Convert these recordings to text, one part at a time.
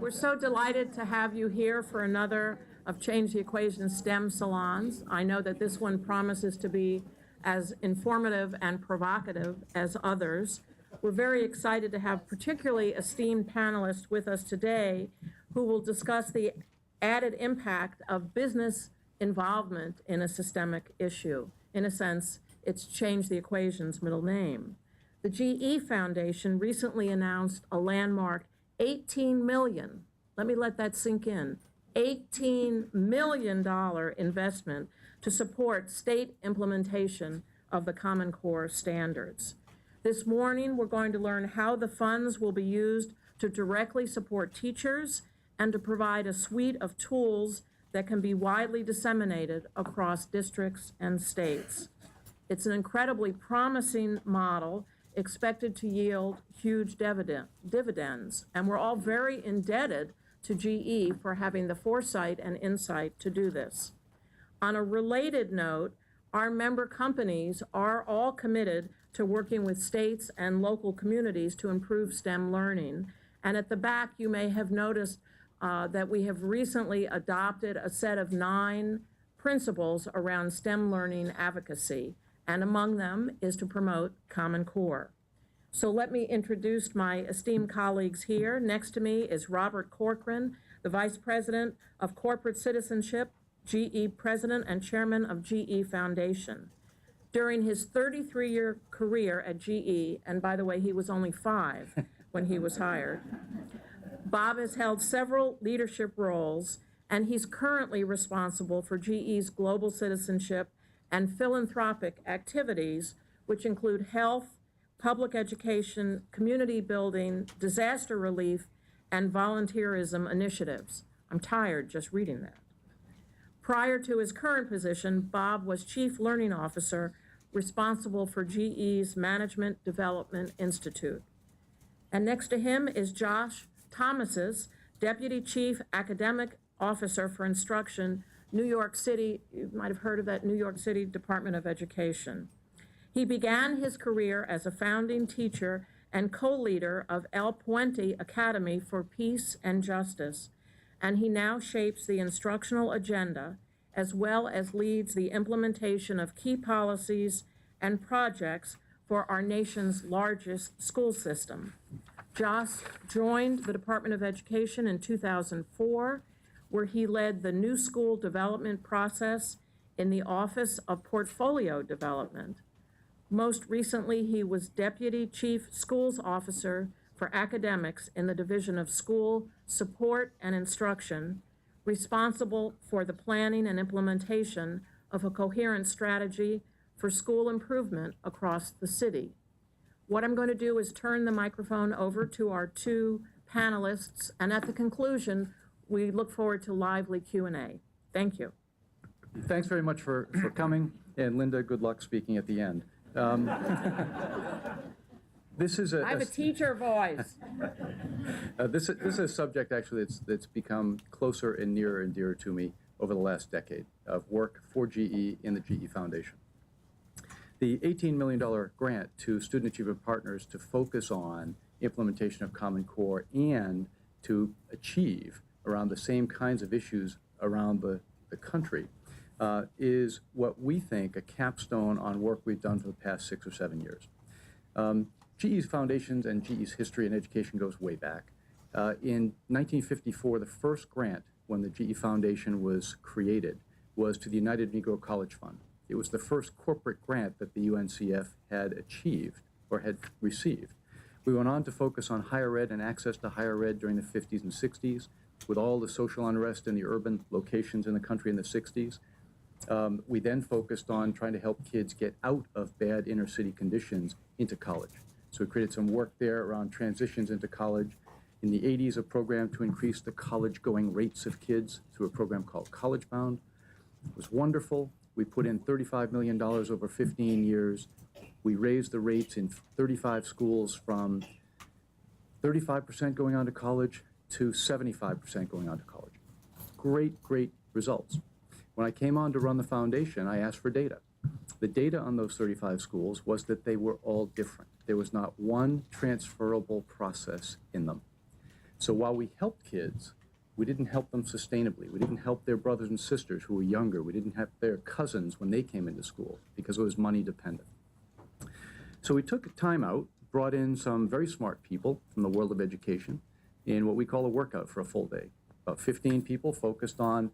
We're so delighted to have you here for another of Change the Equation STEM salons. I know that this one promises to be as informative and provocative as others. We're very excited to have particularly esteemed panelists with us today who will discuss the added impact of business involvement in a systemic issue. In a sense, it's Change the Equation's middle name. The GE Foundation recently announced a landmark $18 million, let me let that sink in, $18 million investment to support state implementation of the Common Core standards. This morning, we're going to learn how the funds will be used to directly support teachers and to provide a suite of tools that can be widely disseminated across districts and states. It's an incredibly promising model expected to yield huge dividends, and we're all very indebted to GE for having the foresight and insight to do this. On a related note, our member companies are all committed to working with states and local communities to improve STEM learning. And at the back, you may have noticed that we have recently adopted a set of 9 principles around STEM learning advocacy, and among them is to promote Common Core. So let me introduce my esteemed colleagues here. Next to me is Robert Corcoran, the Vice President of Corporate Citizenship, GE President and Chairman of GE Foundation. During his 33-year career at GE, and by the way, he was only 5 when he was hired, Bob has held several leadership roles, and he's currently responsible for GE's global citizenship and philanthropic activities, which include health, public education, community building, disaster relief, and volunteerism initiatives. I'm tired just reading that. Prior to his current position, Bob was Chief Learning Officer responsible for GE's Management Development Institute. And next to him is Josh Thomas's Deputy Chief Academic Officer for Instruction, New York City, you might have heard of that, New York City Department of Education. He began his career as a founding teacher and co-leader of El Puente Academy for Peace and Justice, and he now shapes the instructional agenda as well as leads the implementation of key policies and projects for our nation's largest school system. Josh joined the Department of Education in 2004, where he led the new school development process in the Office of Portfolio Development. Most recently, he was Deputy Chief Schools Officer for Academics in the Division of School Support and Instruction, responsible for the planning and implementation of a coherent strategy for school improvement across the city. What I'm going to do is turn the microphone over to our 2 panelists, and at the conclusion, we look forward to lively Q&A. Thank you. Thanks very much for coming, and Linda, good luck speaking at the end. This is I have a teacher voice. This is a subject actually that's become closer and dearer to me over the last decade of work for GE in the GE Foundation. The $18 million grant to Student Achievement Partners to focus on implementation of Common Core and to achieve around the same kinds of issues around the country is what we think a capstone on work we've done for the past 6 or 7 years. GE's foundations and GE's history in education goes way back. In 1954, the first grant when the GE Foundation was created was to the United Negro College Fund. It was the first corporate grant that the UNCF had achieved or had received. We went on to focus on higher ed and access to higher ed during the 50s and 60s, with all the social unrest in the urban locations in the country in the 60s. We then focused on trying to help kids get out of bad inner city conditions into college. So we created some work there around transitions into college. In the 80s, a program to increase the college-going rates of kids through a program called College Bound. It was wonderful. We put in $35 million over 15 years. We raised the rates in 35 schools from 35% going on to college to 75% going on to college. Great, great results. When I came on to run the foundation, I asked for data. The data on those 35 schools was that they were all different. There was not one transferable process in them. So while we helped kids, we didn't help them sustainably. We didn't help their brothers and sisters who were younger. We didn't help their cousins when they came into school because it was money dependent. So we took time out, brought in some very smart people from the world of education in what we call a workout for a full day. About 15 people focused on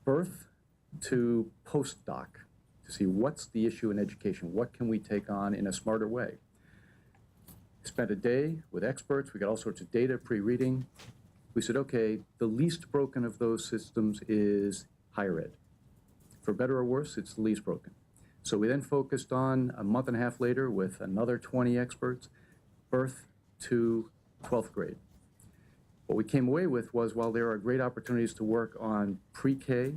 birth to postdoc to see what's the issue in education, what can we take on in a smarter way. Spent a day with experts, we got all sorts of data, pre-reading. We said, okay, the least broken of those systems is higher ed. For better or worse, it's the least broken. So we then focused on, a month and a half later, with another 20 experts, birth to 12th grade. What we came away with was, while there are great opportunities to work on pre-K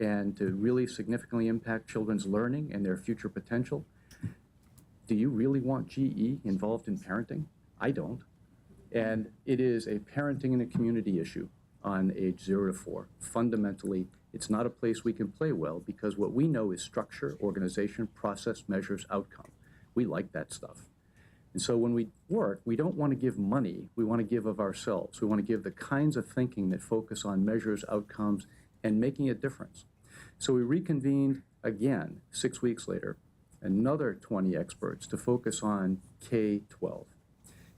and to really significantly impact children's learning and their future potential, do you really want GE involved in parenting? I don't. And it is a parenting and a community issue on age 0 to 4. Fundamentally, it's not a place we can play well because what we know is structure, organization, process, measures, outcome. We like that stuff. And so when we work, we don't want to give money, we want to give of ourselves. We want to give the kinds of thinking that focus on measures, outcomes, and making a difference. So we reconvened again 6 weeks later, another 20 experts to focus on K-12.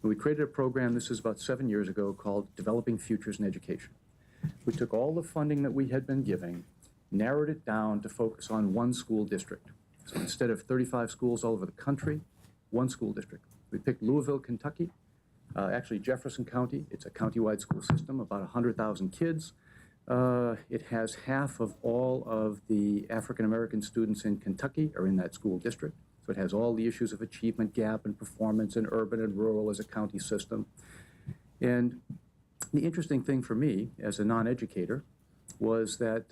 And we created a program, this is about 7 years ago, called Developing Futures in Education. We took all the funding that we had been giving, narrowed it down to focus on one school district. So instead of 35 schools all over the country, one school district. We picked Louisville, Kentucky, actually Jefferson County. It's a county-wide school system, about 100,000 kids. It has half of all of the African-American students in Kentucky are in that school district. So it has all the issues of achievement gap and performance and urban and rural as a county system. And the interesting thing for me as a non-educator was that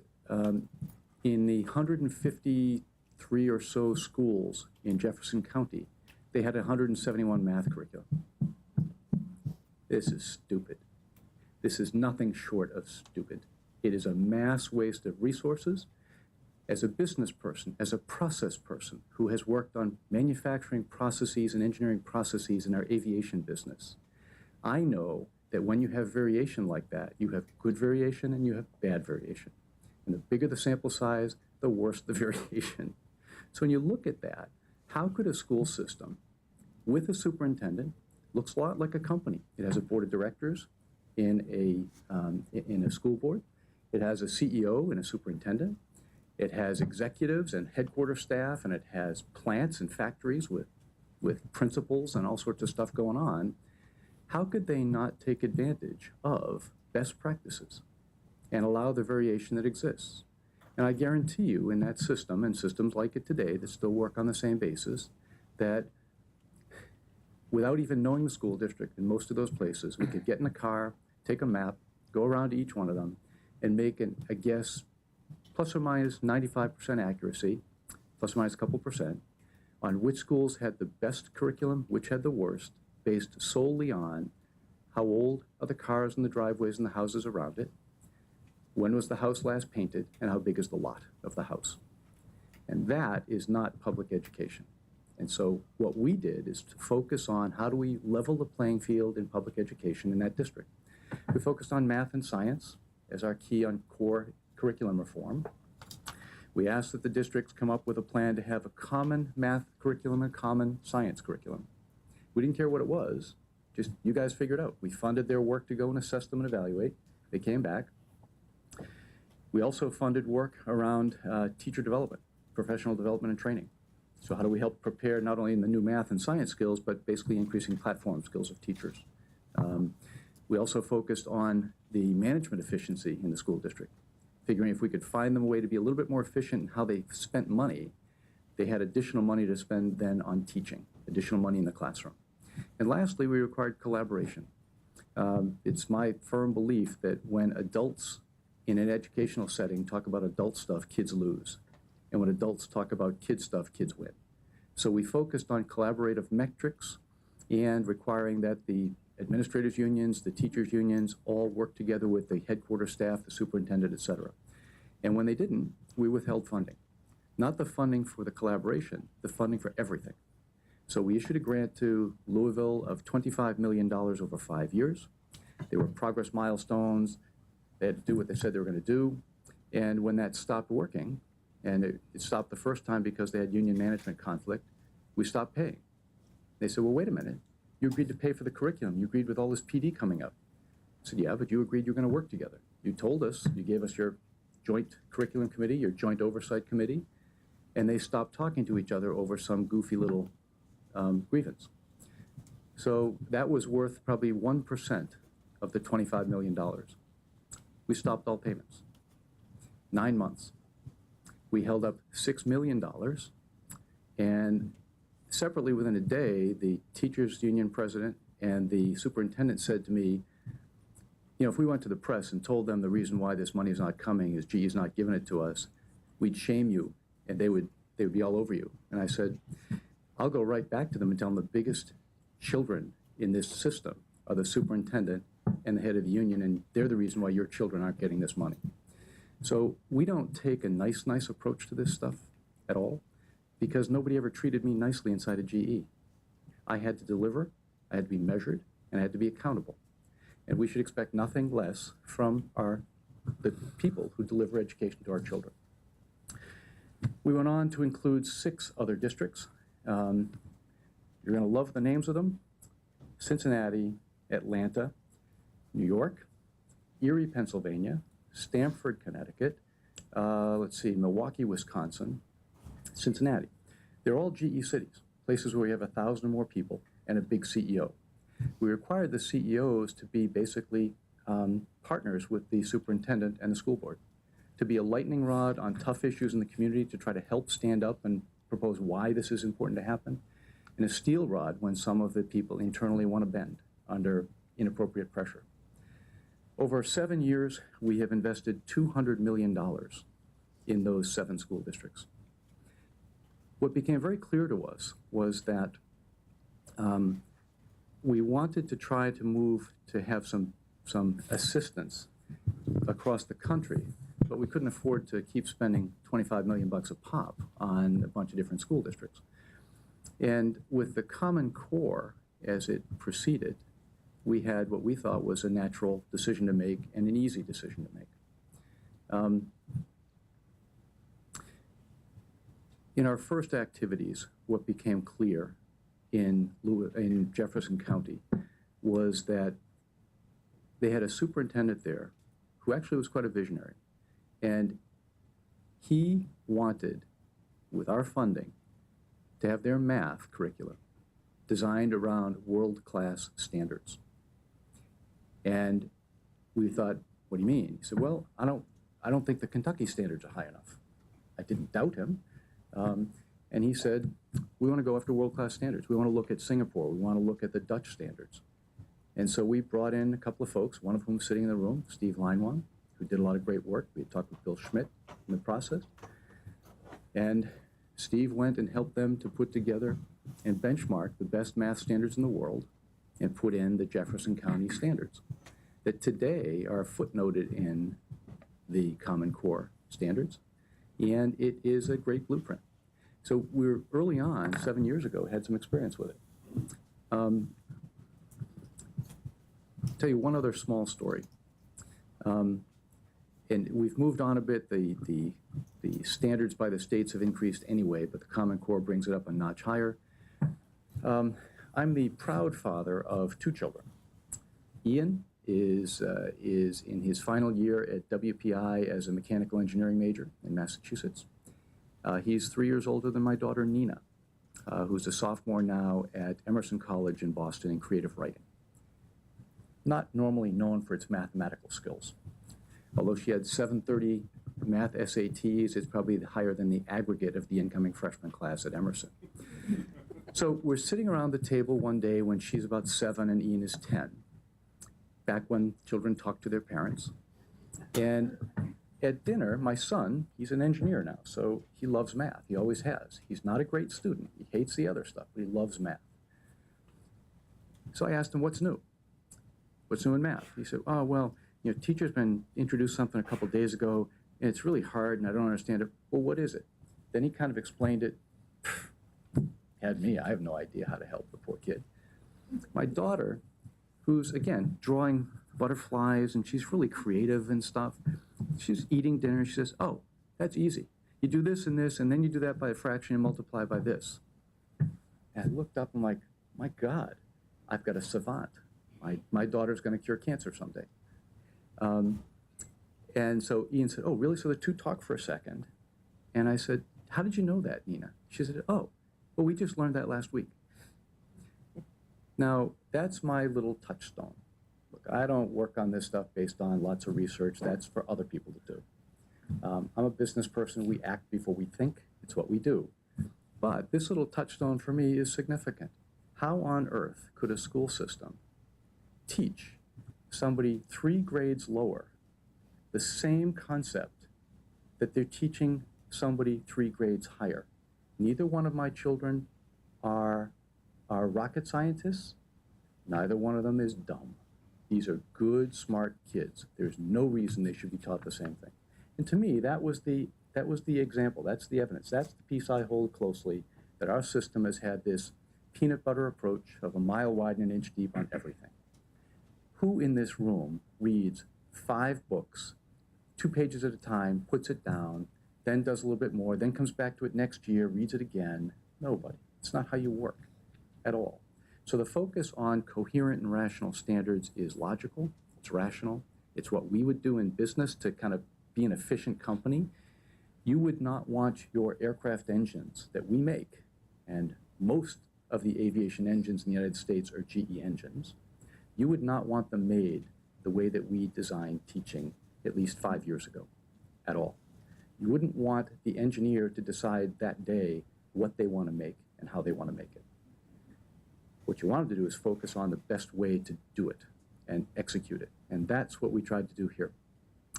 in the 153 or so schools in Jefferson County, they had 171 math curricula. This is stupid. This is nothing short of stupid. It is a mass waste of resources. As a business person, as a process person who has worked on manufacturing processes and engineering processes in our aviation business, I know that when you have variation like that, you have good variation and you have bad variation. And the bigger the sample size, the worse the variation. So when you look at that, how could a school system with a superintendent, looks a lot like a company. It has a board of directors in a school board. It has a CEO and a superintendent. It has executives and headquarters staff, and it has plants and factories with principals and all sorts of stuff going on. How could they not take advantage of best practices and allow the variation that exists? And I guarantee you in that system and systems like it today that still work on the same basis, that without even knowing the school district in most of those places, we could get in a car, take a map, go around to each one of them, and make a guess, plus or minus 95% accuracy, plus or minus a couple percent, on which schools had the best curriculum, which had the worst, based solely on how old are the cars and the driveways and the houses around it, when was the house last painted, and how big is the lot of the house. And that is not public education. And so what we did is to focus on how do we level the playing field in public education in that district. We focused on math and science as our key on core curriculum reform. We asked that the districts come up with a plan to have a common math curriculum and common science curriculum. We didn't care what it was, just you guys figure it out. We funded their work to go and assess them and evaluate. They came back. We also funded work around teacher development, professional development and training. So how do we help prepare not only in the new math and science skills, but basically increasing platform skills of teachers? We also focused on the management efficiency in the school district, figuring if we could find them a way to be a little bit more efficient in how they spent money, they had additional money to spend then on teaching, additional money in the classroom. And lastly, we required collaboration. It's my firm belief that when adults in an educational setting talk about adult stuff, kids lose. And when adults talk about kid stuff, kids win. So we focused on collaborative metrics and requiring that the administrators unions, the teachers unions, all work together with the headquarters staff, the superintendent, et cetera. And when they didn't, we withheld funding. Not the funding for the collaboration, the funding for everything. So we issued a grant to Louisville of $25 million over 5 years. They were progress milestones. They had to do what they said they were going to do. And when that stopped working, and it stopped the first time because they had union management conflict, we stopped paying. They said, well, wait a minute. You agreed to pay for the curriculum. You agreed with all this PD coming up. I said, yeah, but you agreed you're going to work together. You told us, you gave us your joint curriculum committee, your joint oversight committee, and they stopped talking to each other over some goofy little grievance. So that was worth probably 1% of the $25 million. We stopped all payments. 9 months. We held up $6 million, and separately within a day, the teachers union president and the superintendent said to me, you know, if we went to the press and told them the reason why this money is not coming is GE's not giving it to us, we'd shame you, and they would be all over you. And I said, I'll go right back to them and tell them the biggest children in this system are the superintendent and the head of the union, and they're the reason why your children aren't getting this money. So we don't take a nice approach to this stuff at all, because nobody ever treated me nicely inside of GE. I had to deliver, I had to be measured, and I had to be accountable. And we should expect nothing less from the people who deliver education to our children. We went on to include 6 other districts. You're going to love the names of them: Cincinnati, Atlanta, New York, Erie, Pennsylvania, Stamford, Connecticut, Milwaukee, Wisconsin, Cincinnati. They're all GE cities, places where we have 1,000 or more people and a big CEO. We required the CEOs to be basically partners with the superintendent and the school board, to be a lightning rod on tough issues in the community, to try to help stand up and propose why this is important to happen, and a steel rod when some of the people internally want to bend under inappropriate pressure. Over 7 years, we have invested $200 million in those 7 school districts. What became very clear to us was that we wanted to try to move to have some assistance across the country, but we couldn't afford to keep spending $25 million a pop on a bunch of different school districts. And with the Common Core, as it proceeded, we had what we thought was a natural decision to make and an easy decision to make. In our first activities, what became clear in Jefferson County was that they had a superintendent there who actually was quite a visionary. And he wanted, with our funding, to have their math curriculum designed around world-class standards. And we thought, what do you mean? He said, well, I don't think the Kentucky standards are high enough. I didn't doubt him. And he said, we want to go after world-class standards. We want to look at Singapore. We want to look at the Dutch standards. And so we brought in a couple of folks, one of whom is sitting in the room, Steve Leinwan, who did a lot of great work. We had talked with Bill Schmidt in the process. And Steve went and helped them to put together and benchmark the best math standards in the world and put in the Jefferson County standards that today are footnoted in the Common Core standards. And it is a great blueprint. So we're early on, 7 years ago, had some experience with it. Tell you one other small story. And we've moved on a bit. The standards by the states have increased anyway, but the Common Core brings it up a notch higher. I'm the proud father of 2 children. Ian is in his final year at WPI as a mechanical engineering major in Massachusetts. He's 3 years older than my daughter Nina, who's a sophomore now at Emerson College in Boston in creative writing. Not normally known for its mathematical skills. Although she had 730 math SATs, it's probably higher than the aggregate of the incoming freshman class at Emerson. So we're sitting around the table one day when she's about 7 and Ian is 10, back when children talk to their parents. And at dinner, my son, he's an engineer now, so he loves math. He always has. He's not a great student. He hates the other stuff, but he loves math. So I asked him, what's new? What's new in math? He said, oh, well, you know, teacher's been introduced something a couple days ago, and it's really hard, and I don't understand it. Well, what is it? Then he kind of explained it. Had me. I have no idea how to help the poor kid. My daughter, who's, again, drawing butterflies, and she's really creative and stuff. She's eating dinner, she says, oh, that's easy. You do this, and then you do that by a fraction and multiply by this. And I looked up and I'm like, my God, I've got a savant. My daughter's going to cure cancer someday. And so Ian said, oh, really? So the two talked for a second. And I said, how did you know that, Nina? She said, oh, well, we just learned that last week. Now, that's my little touchstone. Look, I don't work on this stuff based on lots of research. That's for other people to do. I'm a business person. We act before we think. It's what we do. But this little touchstone for me is significant. How on earth could a school system teach somebody 3 grades lower the same concept that they're teaching somebody 3 grades higher? Neither one of my children are rocket scientists. Neither one of them is dumb. These are good, smart kids. There's no reason they should be taught the same thing. And to me, that was the example. That's the evidence. That's the piece I hold closely, that our system has had this peanut butter approach of a mile wide and an inch deep on everything. Who in this room reads 5 books, 2 pages at a time, puts it down, then does a little bit more, then comes back to it next year, reads it again? Nobody. It's not how you work at all. So the focus on coherent and rational standards is logical, it's rational, it's what we would do in business to kind of be an efficient company. You would not want your aircraft engines that we make, and most of the aviation engines in the United States are GE engines. You would not want them made the way that we designed teaching at least 5 years ago at all. You wouldn't want the engineer to decide that day what they want to make and how they want to make it. What you wanted to do is focus on the best way to do it and execute it. And that's what we tried to do here.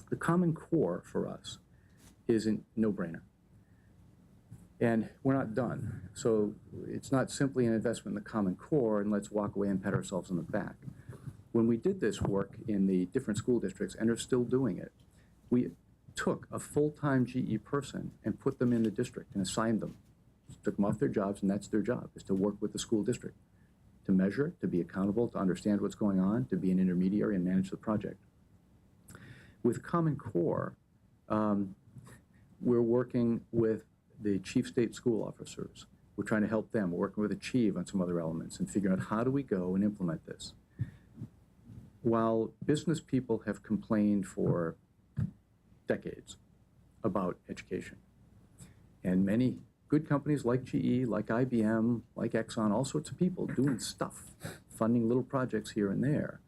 The Common Core for us is a no-brainer. And we're not done. So it's not simply an investment in the Common Core and let's walk away and pat ourselves on the back. When we did this work in the different school districts, and are still doing it, we took a full-time GE person and put them in the district and assigned them. Took them off their jobs, and that's their job, is to work with the school district, to measure it, to be accountable, to understand what's going on, to be an intermediary and manage the project. With Common Core, we're working with the chief state school officers. We're trying to help them. We're working with Achieve on some other elements and figuring out how do we go and implement this. While business people have complained for decades about education, and many good companies like GE, like IBM, like Exxon, all sorts of people doing stuff, funding little projects here and there.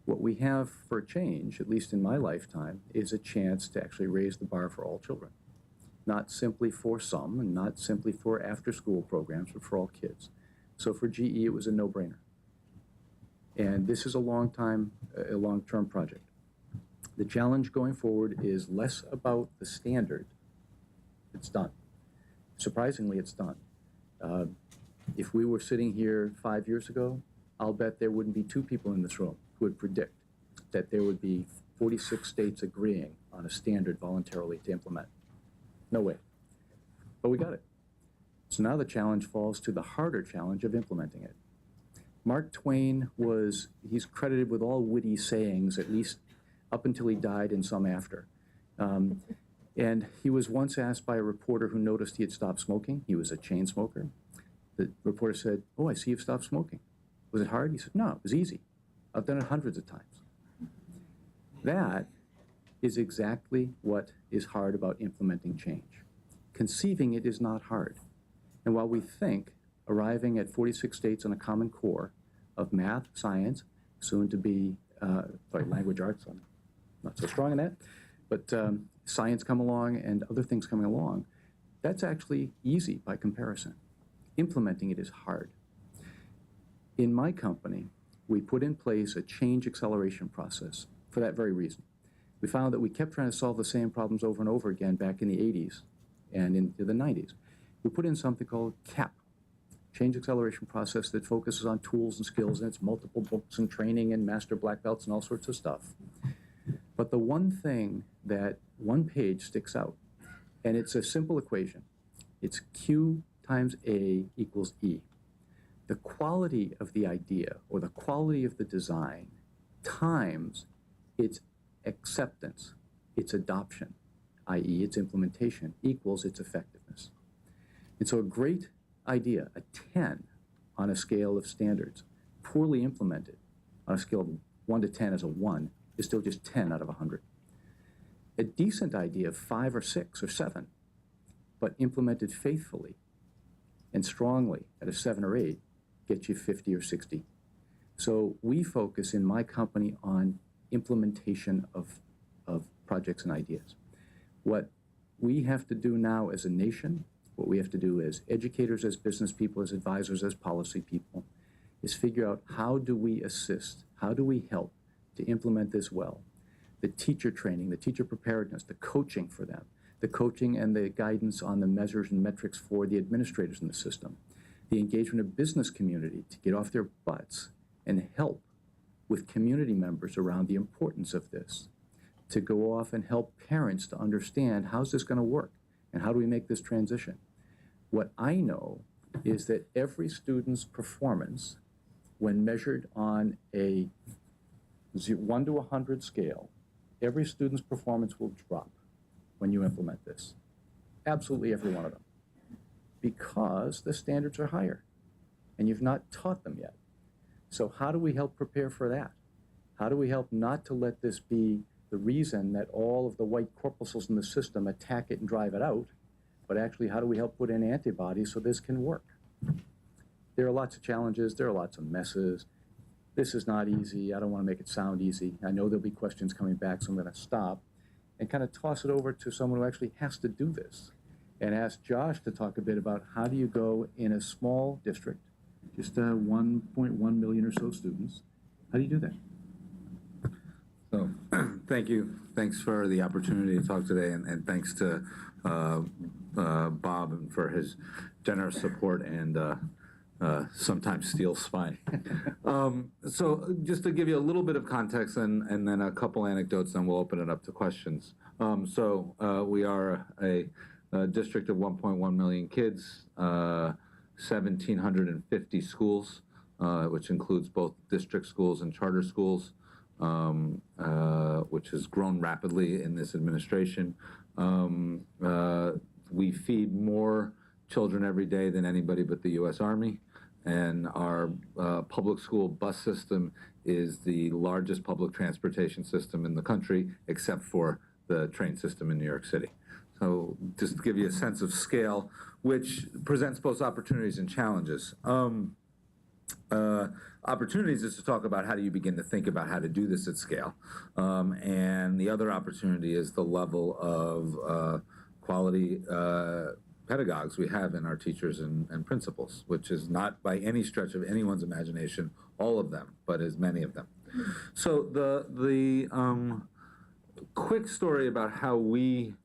What we have for a change, at least in my lifetime, is a chance to actually raise the bar for all children. Not simply for some, and not simply for after-school programs, but for all kids. So for GE, it was a no-brainer. And this is a long-term project. The challenge going forward is less about the standard. It's done. Surprisingly, it's done. If we were sitting here 5 years ago, I'll bet there wouldn't be 2 people in this room who would predict that there would be 46 states agreeing on a standard voluntarily to implement. No way. But we got it. So now the challenge falls to the harder challenge of implementing it. Mark Twain he's credited with all witty sayings, at least up until he died and some after. And he was once asked by a reporter who noticed he had stopped smoking. He was a chain smoker. The reporter said, oh, I see you've stopped smoking. Was it hard? He said, no, it was easy. I've done it hundreds of times. That is exactly what is hard about implementing change. Conceiving it is not hard. And while we think arriving at 46 states on a Common Core of math, science, soon to be, language arts, I'm not so strong in that, but science come along and other things coming along, that's actually easy by comparison. Implementing it is hard. In my company, we put in place a change acceleration process for that very reason. We found that we kept trying to solve the same problems over and over again back in the 80s and into the 90s. We put in something called CAP, change acceleration process, that focuses on tools and skills, and it's multiple books and training and master black belts and all sorts of stuff. But the one thing that one page sticks out, and it's a simple equation. It's Q times A equals E. The quality of the idea or the quality of the design times its acceptance, its adoption, i.e. its implementation, equals its effectiveness. And so a great idea, a 10 on a scale of standards, poorly implemented on a scale of 1 to 10 as a 1, is still just 10 out of 100. A decent idea of 5 or 6 or 7, but implemented faithfully and strongly at a 7 or 8, gets you 50 or 60. So we focus in my company on implementation of projects and ideas. What we have to do now as a nation, what we have to do as educators, as business people, as advisors, as policy people, is figure out how do we assist, how do we help to implement this well. The teacher training, the teacher preparedness, the coaching for them, the coaching and the guidance on the measures and metrics for the administrators in the system, the engagement of business community to get off their butts and help with community members around the importance of this, to go off and help parents to understand how's this going to work and how do we make this transition. What I know is that every student's performance, when measured on a 1 to 100 scale, every student's performance will drop when you implement this. Absolutely every one of them. Because the standards are higher and you've not taught them yet. So how do we help prepare for that? How do we help not to let this be the reason that all of the white corpuscles in the system attack it and drive it out, but actually how do we help put in antibodies so this can work? There are lots of challenges, there are lots of messes. This is not easy, I don't want to make it sound easy. I know there'll be questions coming back, so I'm going to stop and kind of toss it over to someone who actually has to do this and ask Josh to talk a bit about how do you go in a small district, just 1.1 million or so students, how do you do that? So, thank you. Thanks for the opportunity to talk today, and thanks to Bob for his generous support and sometimes steel spine. So, just to give you a little bit of context and then a couple anecdotes, then we'll open it up to questions. We are a district of 1.1 million kids, 1,750 schools, which includes both district schools and charter schools. Which has grown rapidly in this administration. We feed more children every day than anybody but the U.S. Army, and our public school bus system is the largest public transportation system in the country, except for the train system in New York City. So just to give you a sense of scale, which presents both opportunities and challenges. Opportunities is to talk about how do you begin to think about how to do this at scale. And the other opportunity is the level of quality pedagogues we have in our teachers and principals, which is not by any stretch of anyone's imagination all of them, but as many of them. So the quick story about how we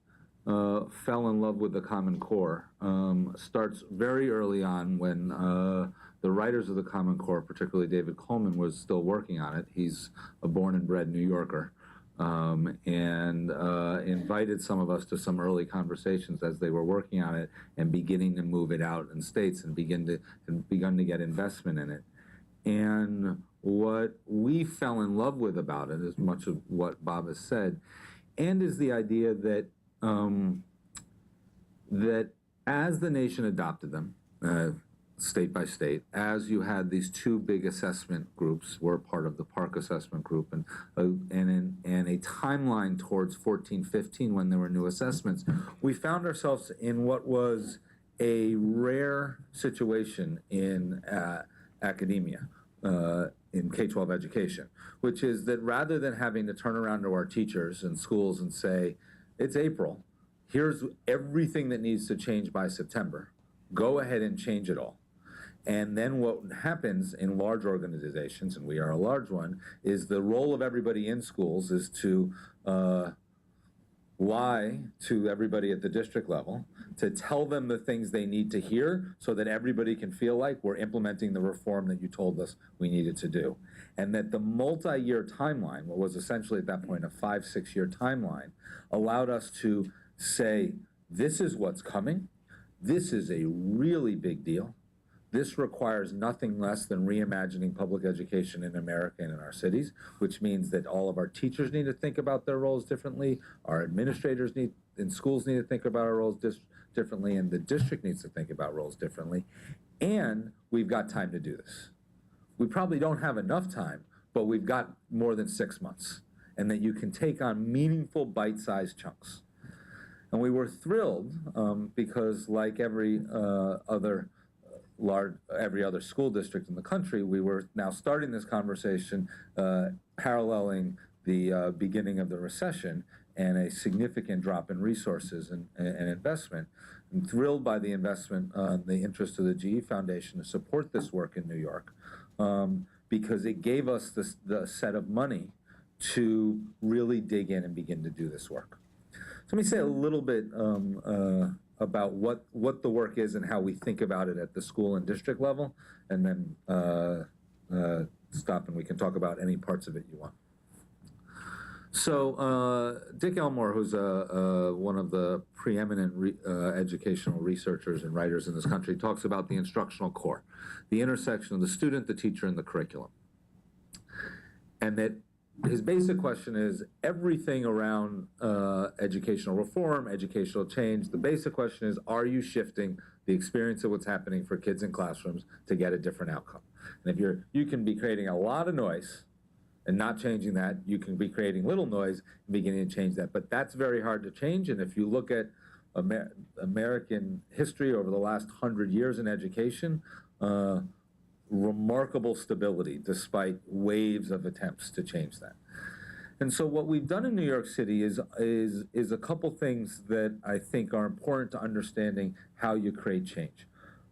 fell in love with the Common Core starts very early on when the writers of the Common Core, particularly David Coleman, was still working on it. He's a born and bred New Yorker, and invited some of us to some early conversations as they were working on it and beginning to move it out in states and begun to get investment in it. And what we fell in love with about it, as much of what Bob has said, and is the idea that that as the nation adopted them, state by state, as you had these two big assessment groups, we're part of the Park Assessment Group, and a timeline towards 14-15 when there were new assessments, we found ourselves in what was a rare situation in academia, in K-12 education, which is that rather than having to turn around to our teachers and schools and say, it's April, here's everything that needs to change by September, go ahead and change it all. And then what happens in large organizations, and we are a large one, is the role of everybody in schools is to lie to everybody at the district level, to tell them the things they need to hear so that everybody can feel like we're implementing the reform that you told us we needed to do. And that the multi-year timeline, what was essentially at that point a 5-6 year timeline, allowed us to say, this is what's coming, this is a really big deal, This requires nothing less than reimagining public education in America and in our cities, which means that all of our teachers need to think about their roles differently, our administrators in schools need to think about our roles differently, and the district needs to think about roles differently. And we've got time to do this. We probably don't have enough time, but we've got more than 6 months, and that you can take on meaningful bite-sized chunks. And we were thrilled because, like every other school district in the country, we were now starting this conversation paralleling the beginning of the recession and a significant drop in resources and investment. I'm thrilled by the investment, the interest of the GE Foundation to support this work in New York, because it gave us the set of money to really dig in and begin to do this work. So let me say a little bit about what the work is and how we think about it at the school and district level, and then stop and we can talk about any parts of it you want. So Dick Elmore, who's one of the preeminent educational researchers and writers in this country, talks about the instructional core, the intersection of the student, the teacher, and the curriculum. And that his basic question is everything around educational reform, educational change. The basic question is, are you shifting the experience of what's happening for kids in classrooms to get a different outcome? And if you can be creating a lot of noise and not changing that, you can be creating little noise and beginning to change that. But that's very hard to change. And if you look at American history over the last 100 years in education, remarkable stability despite waves of attempts to change that. And so what we've done in New York City is a couple things that I think are important to understanding how you create change.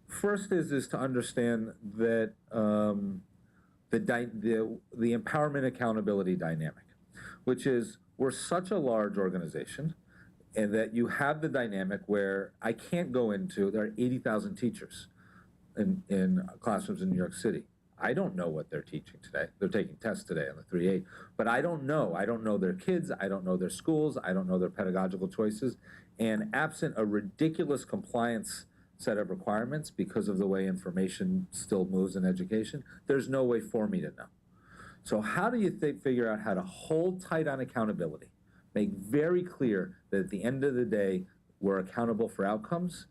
First is to understand that the empowerment accountability dynamic, which is we're such a large organization, and that you have the dynamic where I can't go into, there are 80,000 teachers in classrooms in New York City. I don't know what they're teaching today. They're taking tests today on the 3-8, but I don't know. I don't know their kids. I don't know their schools. I don't know their pedagogical choices. And absent a ridiculous compliance set of requirements because of the way information still moves in education, there's no way for me to know. So how do you figure out how to hold tight on accountability, make very clear that at the end of the day, we're accountable for outcomes,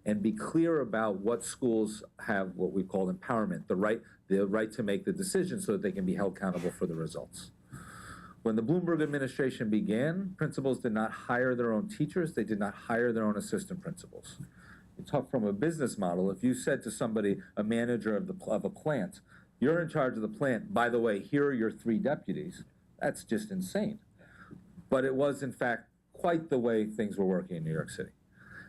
and be clear about what schools have what we call empowerment, the right to make the decision so that they can be held accountable for the results. When the Bloomberg administration began, principals did not hire their own teachers. They did not hire their own assistant principals. You talk from a business model. If you said to somebody, a manager of a plant, you're in charge of the plant, by the way, here are your 3 deputies, that's just insane. But it was, in fact, quite the way things were working in New York City.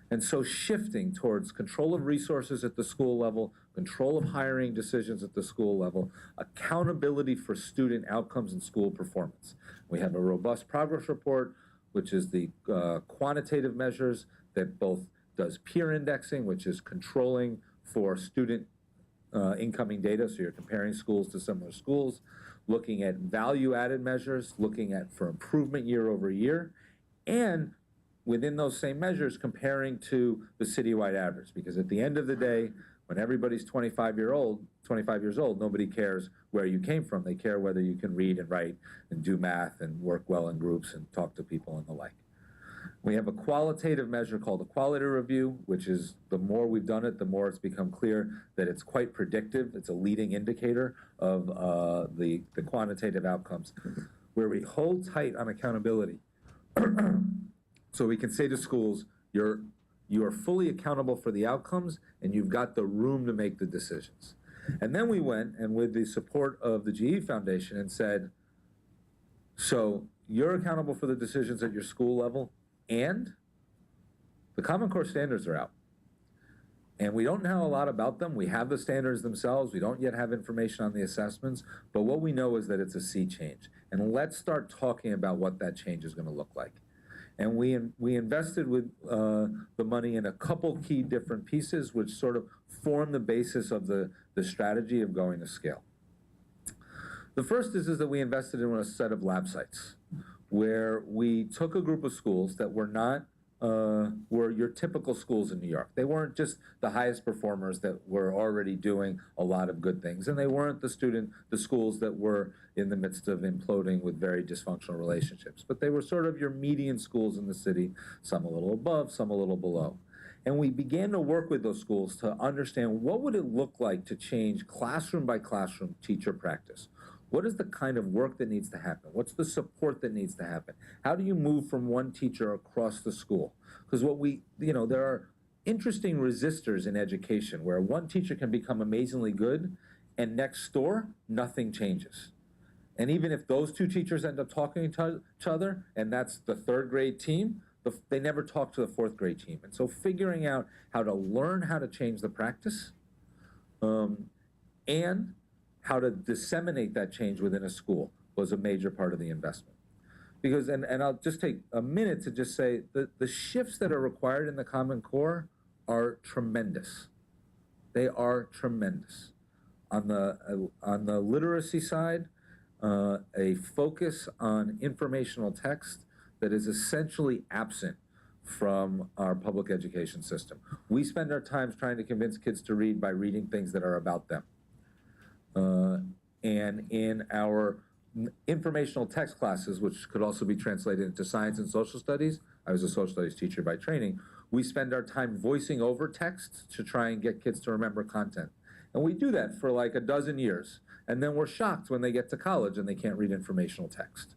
And so shifting towards control of resources at the school level, control of hiring decisions at the school level, accountability for student outcomes and school performance. We have a robust progress report, which is the quantitative measures that both does peer indexing, which is controlling for student incoming data, so you're comparing schools to similar schools, looking at value-added measures, looking at for improvement year over year, and within those same measures, comparing to the citywide average. Because at the end of the day, when everybody's 25 years old, nobody cares where you came from. They care whether you can read and write and do math and work well in groups and talk to people and the like. We have a qualitative measure called a quality review, which is the more we've done it, the more it's become clear that it's quite predictive. It's a leading indicator of the quantitative outcomes, where we hold tight on accountability. So we can say to schools, you are fully accountable for the outcomes, and you've got the room to make the decisions. And then we went, and with the support of the GE Foundation, and said, so you're accountable for the decisions at your school level, and the Common Core standards are out. And we don't know a lot about them. We have the standards themselves. We don't yet have information on the assessments. But what we know is that it's a sea change. And let's start talking about what that change is going to look like. And we invested with the money in a couple key different pieces, which sort of form the basis of the strategy of going to scale. The first is that we invested in a set of lab sites, where we took a group of schools that were not were your typical schools in New York. They weren't just the highest performers that were already doing a lot of good things, and they weren't the schools that were in the midst of imploding with very dysfunctional relationships, but they were sort of your median schools in the city, some a little above, some a little below. And we began to work with those schools to understand what would it look like to change classroom by classroom teacher practice. What is the kind of work that needs to happen? What's the support that needs to happen? How do you move from one teacher across the school? Because there are interesting resistors in education where one teacher can become amazingly good and next door, nothing changes. And even if those two teachers end up talking to each other, and that's the third grade team, they never talk to the fourth grade team. And so figuring out how to learn how to change the practice and how to disseminate that change within a school was a major part of the investment. Because, and I'll just take a minute to just say that the shifts that are required in the Common Core are tremendous. They are tremendous. On the literacy side, a focus on informational text that is essentially absent from our public education system. We spend our time trying to convince kids to read by reading things that are about them. And in our informational text classes, which could also be translated into science and social studies, I was a social studies teacher by training, we spend our time voicing over text to try and get kids to remember content. And we do that for like a dozen years. And then we're shocked when they get to college and they can't read informational text.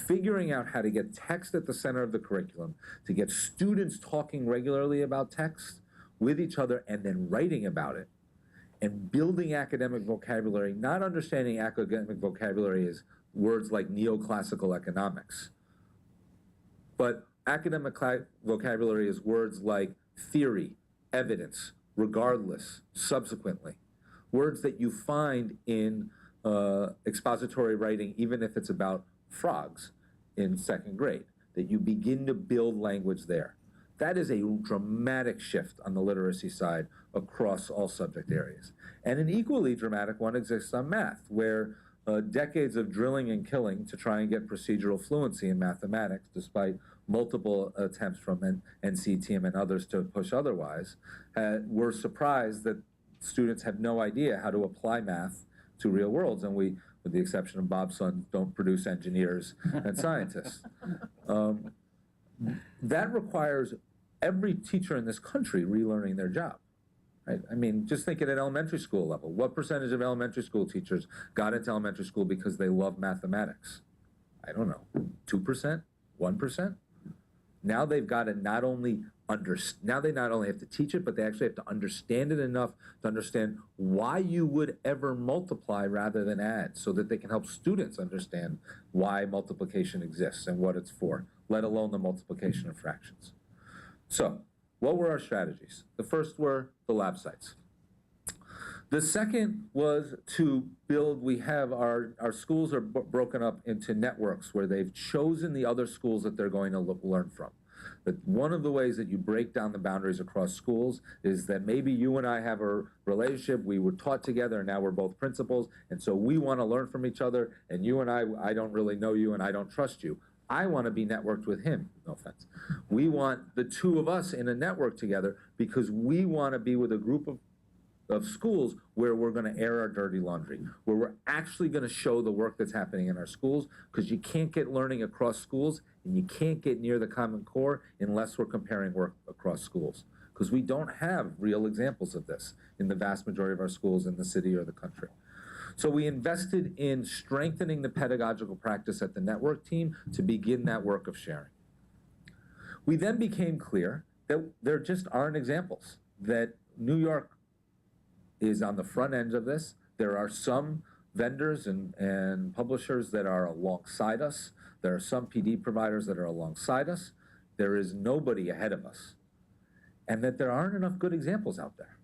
Figuring out how to get text at the center of the curriculum, to get students talking regularly about text with each other and then writing about it, and building academic vocabulary, not understanding academic vocabulary as words like neoclassical economics, but academic vocabulary is words like theory, evidence, regardless, subsequently. Words that you find in expository writing, even if it's about frogs in second grade, that you begin to build language there. That is a dramatic shift on the literacy side across all subject areas. And an equally dramatic one exists on math, where decades of drilling and killing to try and get procedural fluency in mathematics, despite multiple attempts from NCTM and others to push otherwise, we're surprised that students have no idea how to apply math to real worlds, and we, with the exception of Bob's son, don't produce engineers and scientists. That requires every teacher in this country relearning their job. Right? I mean, just think at an elementary school level. What percentage of elementary school teachers got into elementary school because they love mathematics? I don't know, 2%, 1%? Now they've got to not only have to teach it, but they actually have to understand it enough to understand why you would ever multiply rather than add, so that they can help students understand why multiplication exists and what it's for, let alone the multiplication of fractions. So, what were our strategies? The first were the lab sites. The second was to build, we have our schools are broken up into networks where they've chosen the other schools that they're going to learn from. That one of the ways that you break down the boundaries across schools is that maybe you and I have a relationship, we were taught together and now we're both principals, and so we want to learn from each other, and you and I don't really know you and I don't trust you. I want to be networked with him, no offense. We want the two of us in a network together because we want to be with a group of schools where we're going to air our dirty laundry, where we're actually going to show the work that's happening in our schools, because you can't get learning across schools and you can't get near the Common Core unless we're comparing work across schools, because we don't have real examples of this in the vast majority of our schools in the city or the country. So we invested in strengthening the pedagogical practice at the network team to begin that work of sharing. We then became clear that there just aren't examples, that New York is on the front end of this. There are some vendors and publishers that are alongside us. There are some PD providers that are alongside us. There is nobody ahead of us. And that there aren't enough good examples out there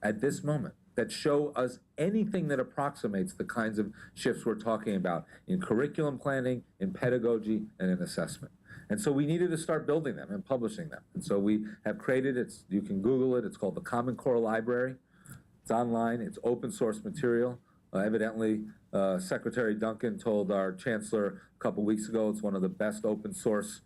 at this moment that show us anything that approximates the kinds of shifts we're talking about in curriculum planning, in pedagogy, and in assessment. And so we needed to start building them and publishing them. And so we have created, you can Google it, it's called the Common Core Library. It's online, it's open source material. Evidently, Secretary Duncan told our chancellor a couple weeks ago it's one of the best open source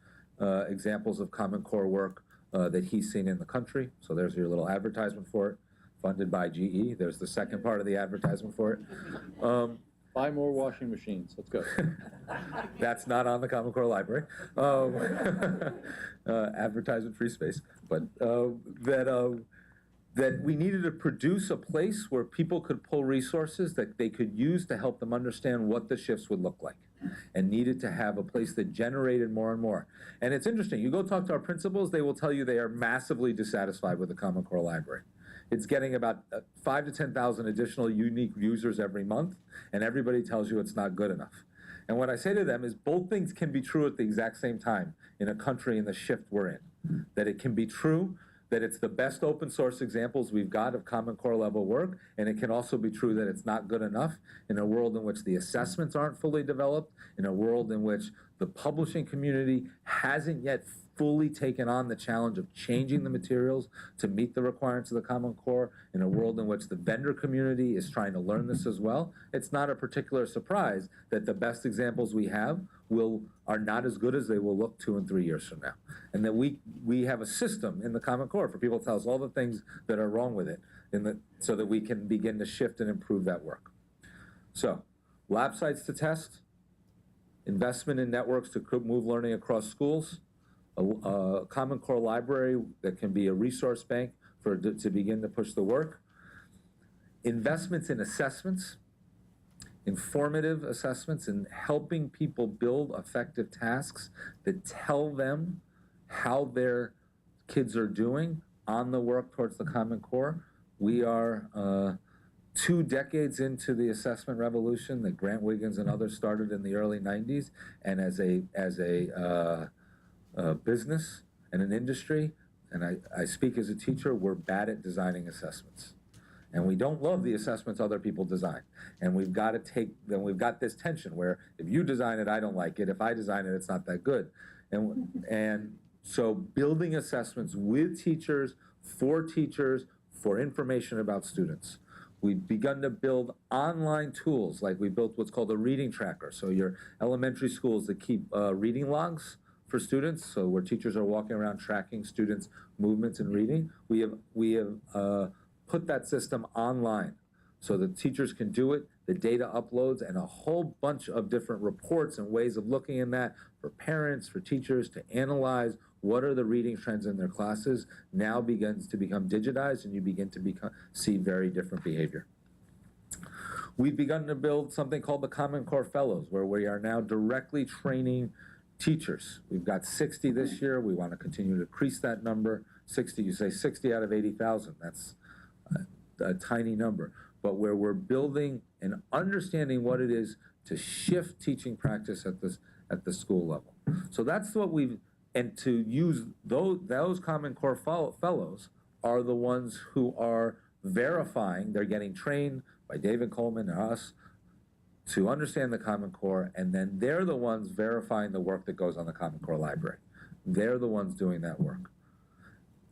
examples of Common Core work that he's seen in the country. So there's your little advertisement for it, funded by GE. There's the second part of the advertisement for it. Buy more washing machines. Let's go. That's not on the Common Core library. Advertisement free space. But that we needed to produce a place where people could pull resources that they could use to help them understand what the shifts would look like, and needed to have a place that generated more and more. And it's interesting, you go talk to our principals, they will tell you they are massively dissatisfied with the Common Core library. It's getting about 5 to 10,000 additional unique users every month, and everybody tells you it's not good enough. And what I say to them is both things can be true at the exact same time in a country in the shift we're in. That it can be true that it's the best open source examples we've got of Common Core level work, and it can also be true that it's not good enough in a world in which the assessments aren't fully developed, in a world in which the publishing community hasn't yet fully taken on the challenge of changing the materials to meet the requirements of the Common Core, in a world in which the vendor community is trying to learn this as well. It's not a particular surprise that the best examples we have are not as good as they will look 2 and 3 years from now. And that we have a system in the Common Core for people to tell us all the things that are wrong with it, so that we can begin to shift and improve that work. So, lab sites to test, investment in networks to move learning across schools, a Common Core library that can be a resource bank to begin to push the work, investments in assessments, informative assessments, and helping people build effective tasks that tell them how their kids are doing on the work towards the Common Core. We are 2 decades into the assessment revolution that Grant Wiggins and others started in the early 90s, and as a business and an industry, and I speak as a teacher, we're bad at designing assessments. And we don't love the assessments other people design. And we've got this tension where if you design it, I don't like it. If I design it, it's not that good. And so building assessments with teachers, for information about students. We've begun to build online tools, like we built what's called a reading tracker. So your elementary schools that keep reading logs for students, so where teachers are walking around tracking students' movements and reading. We have put that system online so that teachers can do it, the data uploads, and a whole bunch of different reports and ways of looking in that for parents, for teachers to analyze what are the reading trends in their classes now begins to become digitized, and you begin to see very different behavior. We've begun to build something called the Common Core Fellows, where we are now directly training teachers. We've got 60 this year. We want to continue to increase that number. 60, you say 60 out of 80,000. That's a tiny number. But where we're building and understanding what it is to shift teaching practice at the school level. So that's what and to use those Common Core Fellows are the ones who are verifying, they're getting trained by David Coleman and us to understand the Common Core, and then they're the ones verifying the work that goes on the Common Core library. They're the ones doing that work.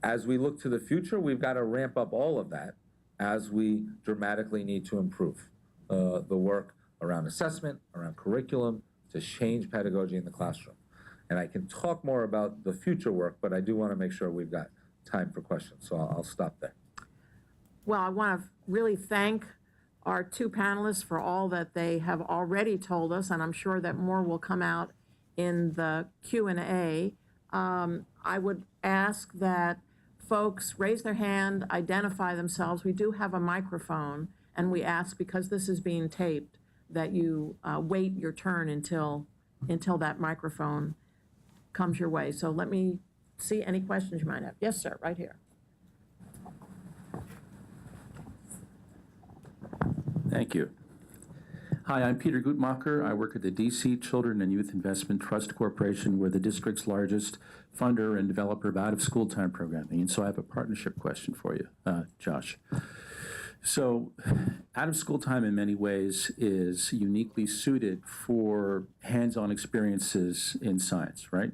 As we look to the future, we've got to ramp up all of that as we dramatically need to improve the work around assessment, around curriculum, to change pedagogy in the classroom. And I can talk more about the future work, but I do want to make sure we've got time for questions, so I'll stop there. Well, I want to really thank our 2 panelists for all that they have already told us, and I'm sure that more will come out in the Q&A. I would ask that folks raise their hand, identify themselves. We do have a microphone, and we ask, because this is being taped, that you wait your turn until that microphone comes your way. So let me see any questions you might have. Yes, sir, right here. Thank you. Hi, I'm Peter Gutmacher. I work at the DC Children and Youth Investment Trust Corporation. We're the district's largest funder and developer of out-of-school time programming. And so I have a partnership question for you, Josh. So out-of-school time in many ways is uniquely suited for hands-on experiences in science, right?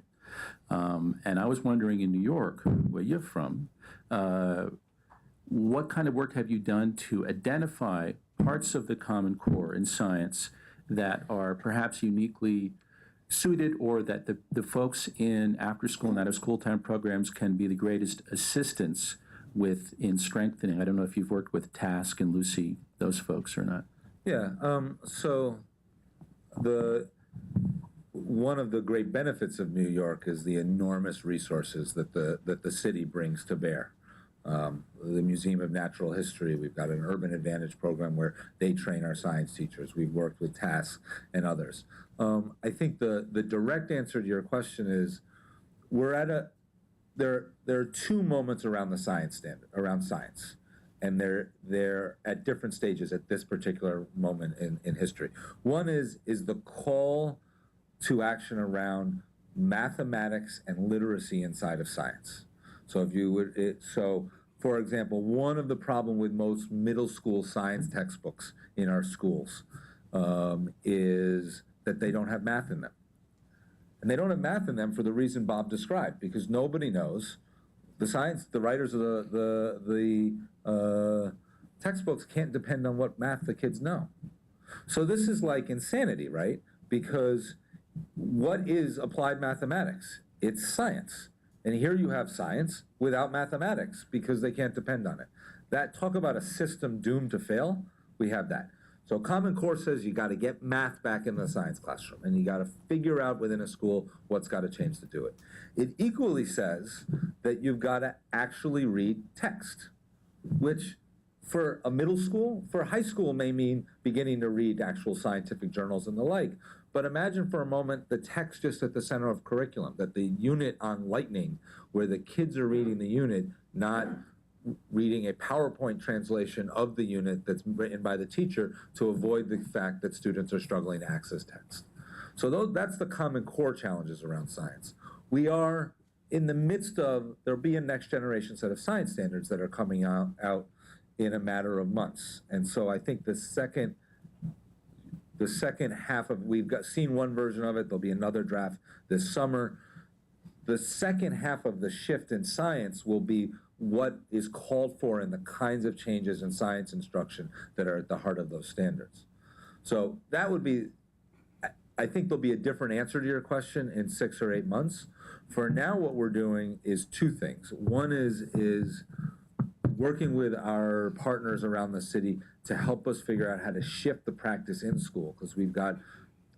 And I was wondering, in New York, where you're from, what kind of work have you done to identify parts of the Common Core in science that are perhaps uniquely suited, or that the folks in after-school and out-of-school time programs can be the greatest assistance in strengthening? I don't know if you've worked with Task and Lucy, those folks, or not. Yeah, so one of the great benefits of New York is the enormous resources that the city brings to bear. The Museum of Natural History, we've got an Urban Advantage program where they train our science teachers. We've worked with Task and others. I think the direct answer to your question is there are two moments around the science standard, around science. And they're at different stages at this particular moment in history. One is the call to action around mathematics and literacy inside of science. So if you would, for example, one of the problem with most middle school science textbooks in our schools is that they don't have math in them. And they don't have math in them for the reason Bob described, because nobody knows. The writers of the textbooks can't depend on what math the kids know. So this is like insanity, right? Because what is applied mathematics? It's science. And here you have science without mathematics because they can't depend on it. Talk about a system doomed to fail, we have that. So Common Core says you got to get math back in the science classroom, and you got to figure out within a school what's got to change to do it. It equally says that you've got to actually read text, which for a middle school, for high school may mean beginning to read actual scientific journals and the like. But imagine for a moment the text just at the center of curriculum, that the unit on lightning, where the kids are reading the unit, not reading a PowerPoint translation of the unit that's written by the teacher to avoid the fact that students are struggling to access text. So that's the Common Core challenges around science. We are in the midst of, there'll be a next generation set of science standards that are coming out in a matter of months. And so I think the second half of, seen one version of it, there'll be another draft this summer. The second half of the shift in science will be what is called for in the kinds of changes in science instruction that are at the heart of those standards. So that would be, I think there'll be a different answer to your question in 6 or 8 months. For now, what we're doing is two things. One is working with our partners around the city to help us figure out how to shift the practice in school, because we've got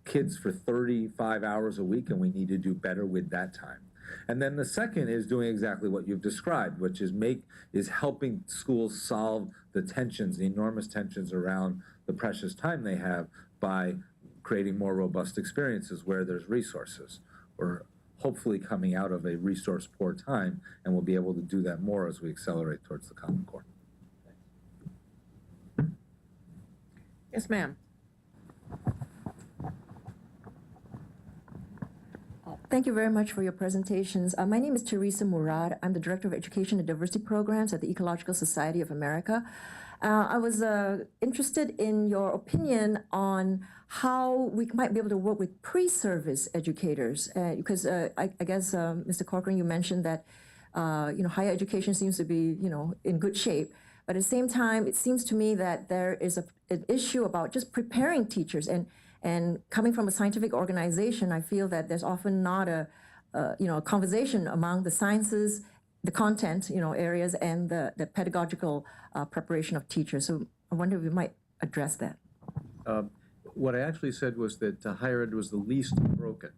kids for 35 hours a week and we need to do better with that time. And then the second is doing exactly what you've described, which is helping schools solve the tensions, the enormous tensions around the precious time they have by creating more robust experiences where there's resources. We're hopefully coming out of a resource-poor time, and we'll be able to do that more as we accelerate towards the Common Core. Yes, ma'am. Thank you very much for your presentations. My name is Teresa Murad. I'm the Director of Education and Diversity Programs at the Ecological Society of America. I was interested in your opinion on how we might be able to work with pre-service educators, because I guess, Mr. Corcoran, you mentioned that higher education seems to be in good shape, but at the same time, it seems to me that there is an issue about just preparing teachers. And coming from a scientific organization, I feel that there's often not a conversation among the sciences, the content, areas, and the pedagogical preparation of teachers. So I wonder if you might address that. What I actually said was that higher ed was the least broken.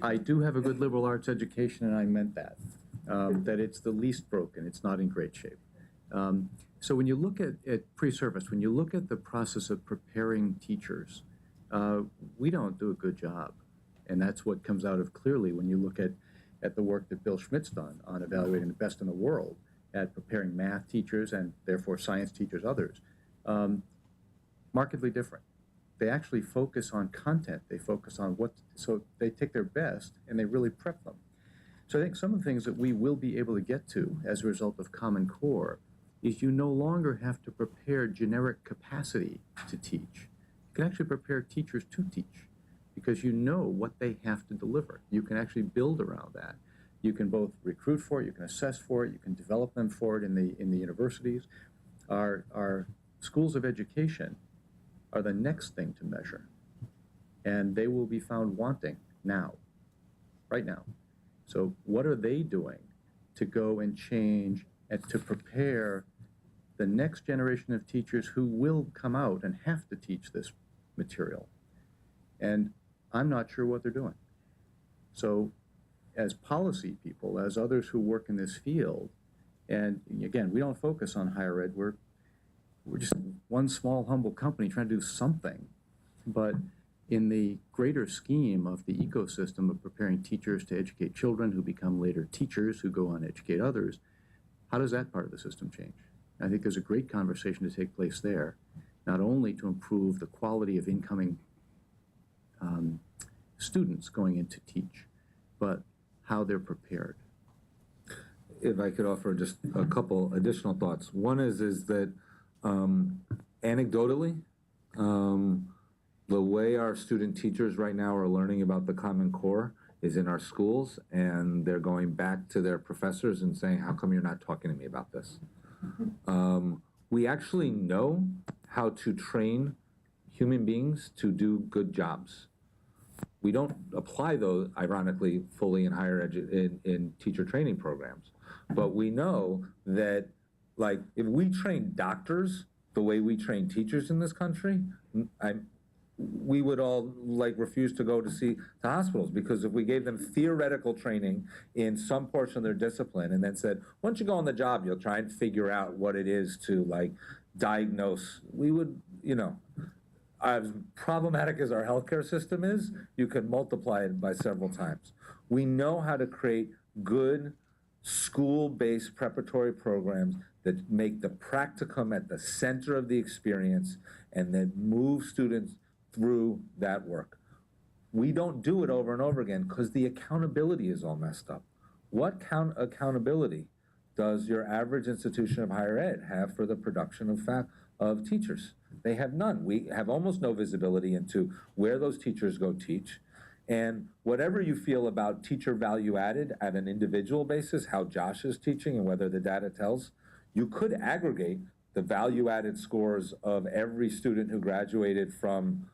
I do have a good liberal arts education, and I meant that, that it's the least broken. It's not in great shape. So when you look at pre-service, when you look at the process of preparing teachers, we don't do a good job. And that's what comes out of clearly when you look at the work that Bill Schmidt's done on evaluating the best in the world at preparing math teachers and therefore science teachers, others. Markedly different. They actually focus on content. They focus on so they take their best and they really prep them. So I think some of the things that we will be able to get to as a result of Common Core is you no longer have to prepare generic capacity to teach. You can actually prepare teachers to teach because you know what they have to deliver. You can actually build around that. You can both recruit for it, you can assess for it, you can develop them for it in the universities. Our schools of education are the next thing to measure. and they will be found wanting now, right now. So what are they doing to go and change and to prepare the next generation of teachers who will come out and have to teach this material? And I'm not sure what they're doing. So as policy people, as others who work in this field, and again, we don't focus on higher ed, we're just one small, humble company trying to do something. But in the greater scheme of the ecosystem of preparing teachers to educate children who become later teachers who go on to educate others, how does that part of the system change? I think there's a great conversation to take place there, not only to improve the quality of incoming students going in to teach, but how they're prepared. If I could offer just a couple additional thoughts. One is that anecdotally, the way our student teachers right now are learning about the Common Core is in our schools, and they're going back to their professors and saying, how come you're not talking to me about this? We actually know how to train human beings to do good jobs. We don't apply those, ironically, fully in higher in teacher training programs. But we know that, like, if we train doctors the way we train teachers in this country, we would all, like, refuse to go to hospitals, because if we gave them theoretical training in some portion of their discipline and then said, once you go on the job, you'll try and figure out what it is to, like, diagnose, we would, you know, as problematic as our healthcare system is, you could multiply it by several times. We know how to create good school-based preparatory programs that make the practicum at the center of the experience and then move students through that work. We don't do it over and over again because the accountability is all messed up. What accountability does your average institution of higher ed have for the production of teachers? They have none. We have almost no visibility into where those teachers go teach. And whatever you feel about teacher value added at an individual basis, how Josh is teaching and whether the data tells, you could aggregate the value added scores of every student who graduated from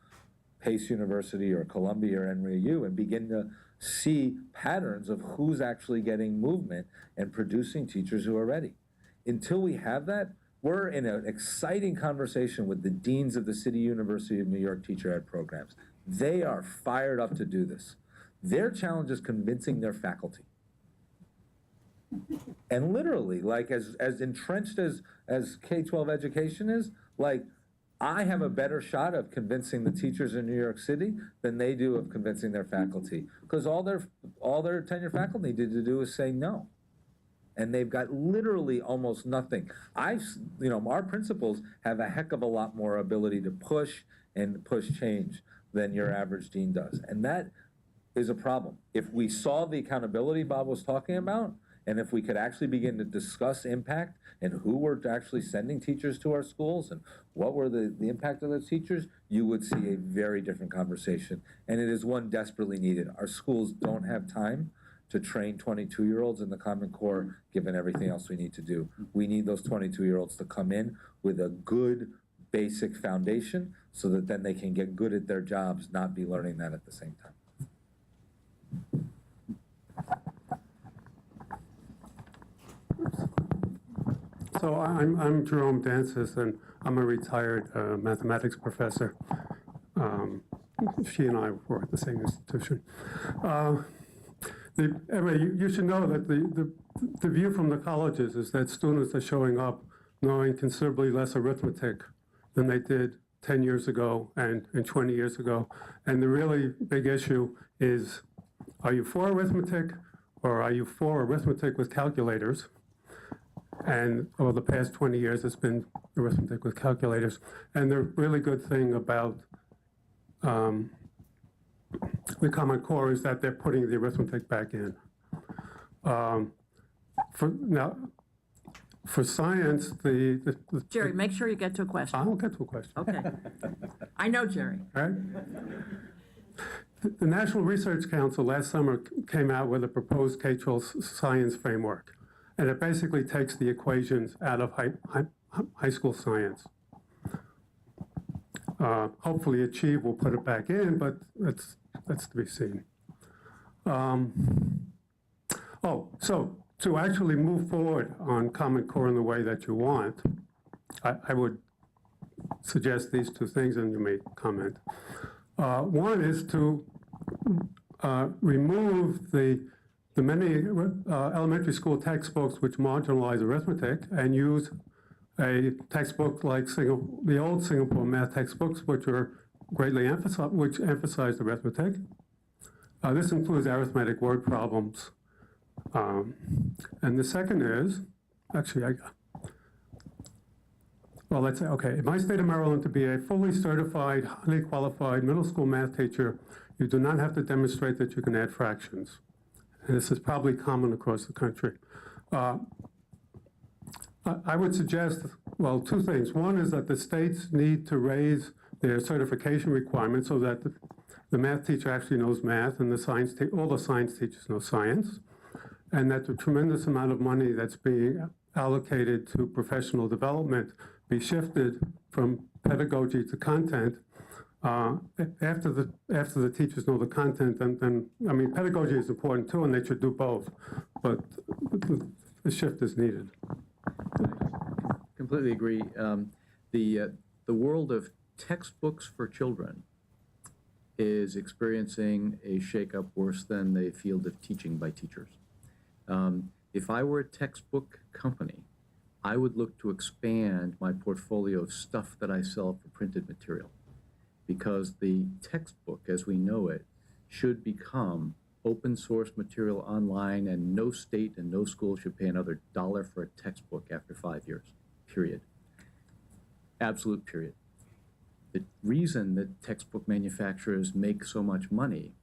Pace University or Columbia or NYU and begin to see patterns of who's actually getting movement and producing teachers who are ready. Until we have that, we're in an exciting conversation with the deans of the City University of New York teacher ed programs. They are fired up to do this. Their challenge is convincing their faculty. And literally, like, as entrenched as K-12 education is, like, I have a better shot of convincing the teachers in New York City than they do of convincing their faculty, because all their tenure faculty needed to do is say no. And they've got literally almost nothing. Our principals have a heck of a lot more ability to push change than your average dean does. And that is a problem. If we saw the accountability Bob was talking about, and if we could actually begin to discuss impact and who were actually sending teachers to our schools and what were the impact of those teachers, you would see a very different conversation. And it is one desperately needed. Our schools don't have time to train 22-year-olds in the Common Core, given everything else we need to do. We need those 22-year-olds to come in with a good basic foundation so that then they can get good at their jobs, not be learning that at the same time. So I'm Jerome Dances, and I'm a retired mathematics professor. She and I were at the same institution. Anyway, you should know that the view from the colleges is that students are showing up knowing considerably less arithmetic than they did 10 years ago and 20 years ago. And the really big issue is, are you for arithmetic or are you for arithmetic with calculators? And over the past 20 years, it's been arithmetic with calculators. And the really good thing about the Common Core is that they're putting the arithmetic back in. For science, Jerry, make sure you get to a question. I will get to a question. Okay. I know Jerry. All right. The National Research Council last summer came out with a proposed K-12 science framework, and it basically takes the equations out of high school science. hopefully achieve, we'll put it back in, but that's to be seen. So to actually move forward on Common Core in the way that you want, I would suggest these two things, and you may comment. One is to remove the many elementary school textbooks which marginalize arithmetic and use a textbook like the old Singapore math textbooks, which are greatly emphasize arithmetic. This includes arithmetic word problems. And the second is, let's say, okay, in my state of Maryland, to be a fully certified, highly qualified middle school math teacher, you do not have to demonstrate that you can add fractions. And this is probably common across the country. I would suggest, well, two things. One is that the states need to raise their certification requirements so that the math teacher actually knows math and all the science teachers know science, and that the tremendous amount of money that's being allocated to professional development be shifted from pedagogy to content. After the teachers know the content, then I mean, pedagogy is important too, and they should do both, but the shift is needed. Completely agree. The world of textbooks for children is experiencing a shakeup worse than the field of teaching by teachers. If I were a textbook company, I would look to expand my portfolio of stuff that I sell for printed material, because the textbook as we know it should become open source material online, and no state and no school should pay another dollar for a textbook after 5 years, period. Absolute period. The reason that textbook manufacturers make so much money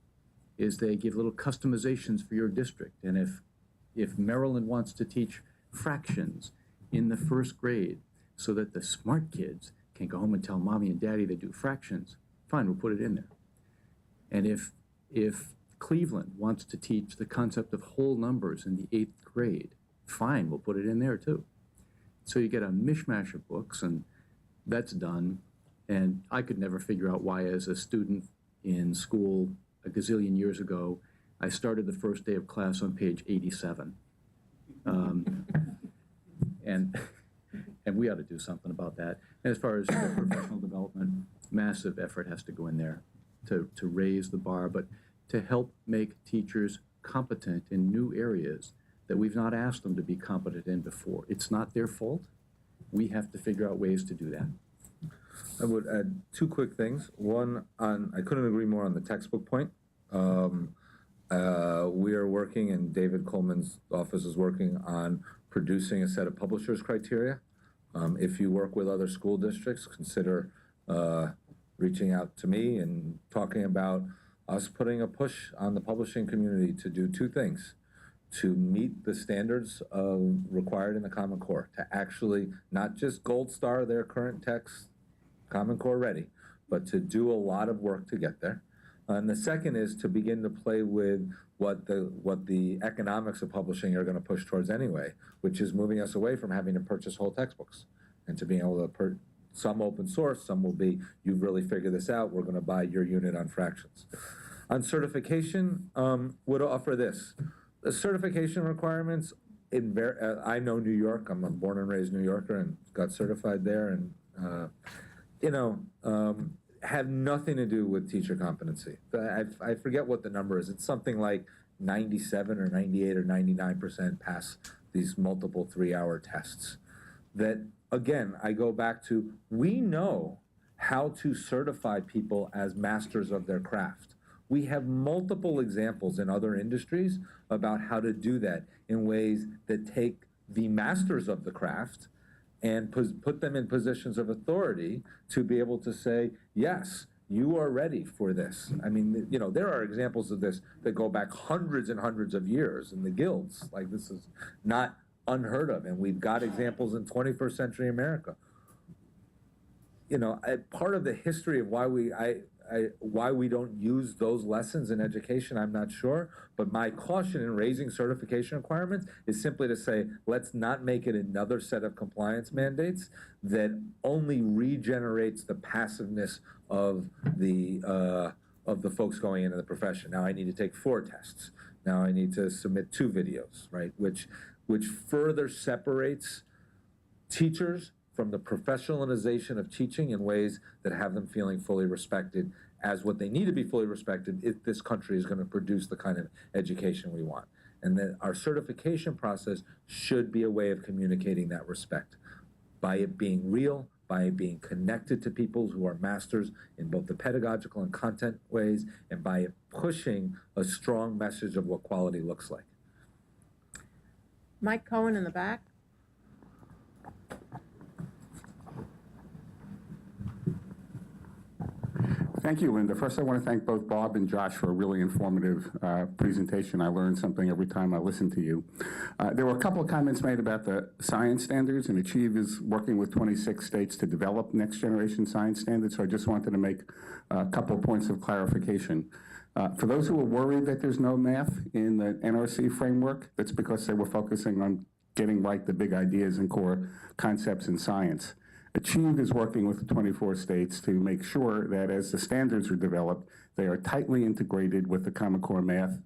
is they give little customizations for your district. And if Maryland wants to teach fractions in the first grade so that the smart kids can go home and tell mommy and daddy they do fractions, fine, we'll put it in there. And if Cleveland wants to teach the concept of whole numbers in the 8th grade, fine, we'll put it in there too. So you get a mishmash of books, and that's done. And I could never figure out why, as a student in school a gazillion years ago, I started the first day of class on page 87. And we ought to do something about that. And as far as professional development, massive effort has to go in there to raise the bar, but to help make teachers competent in new areas that we've not asked them to be competent in before. It's not their fault. We have to figure out ways to do that. I would add two quick things. One, I couldn't agree more on the textbook point. We are working, and David Coleman's office is working on producing a set of publishers' criteria. If you work with other school districts, consider reaching out to me and talking about us putting a push on the publishing community to do two things: to meet the standards required in the Common Core, to actually not just gold star their current text, Common Core ready, but to do a lot of work to get there. And the second is to begin to play with what the economics of publishing are going to push towards anyway, which is moving us away from having to purchase whole textbooks and to being able to some open source, some will be, you've really figured this out, we're going to buy your unit on fractions. On certification, would offer this. The certification requirements, I know New York, I'm a born and raised New Yorker and got certified there, and have nothing to do with teacher competency. I forget what the number is. It's something like 97 or 98 or 99% pass these multiple 3-hour tests. That, again, I go back to, we know how to certify people as masters of their craft. We have multiple examples in other industries about how to do that in ways that take the masters of the craft and put them in positions of authority to be able to say, yes, you are ready for this. I mean, there are examples of this that go back hundreds and hundreds of years in the guilds. Like, this is not unheard of, and we've got examples in 21st century America. Part of the history of why why we don't use those lessons in education, I'm not sure. But my caution in raising certification requirements is simply to say, let's not make it another set of compliance mandates that only regenerates the passiveness of the folks going into the profession. Now I need to take 4 tests. Now I need to submit 2 videos, right? Which further separates teachers from the professionalization of teaching in ways that have them feeling fully respected as what they need to be fully respected if this country is going to produce the kind of education we want. And that our certification process should be a way of communicating that respect by it being real, by it being connected to people who are masters in both the pedagogical and content ways, and by it pushing a strong message of what quality looks like. Mike Cohen in the back. Thank you, Linda. First, I want to thank both Bob and Josh for a really informative presentation. I learned something every time I listen to you. There were a couple of comments made about the science standards, and Achieve is working with 26 states to develop next-generation science standards, so I just wanted to make a couple of points of clarification. For those who are worried that there's no math in the NRC framework, that's because they were focusing on getting right the big ideas and core concepts in science. Achieve is working with 24 states to make sure that as the standards are developed, they are tightly integrated with the Common Core math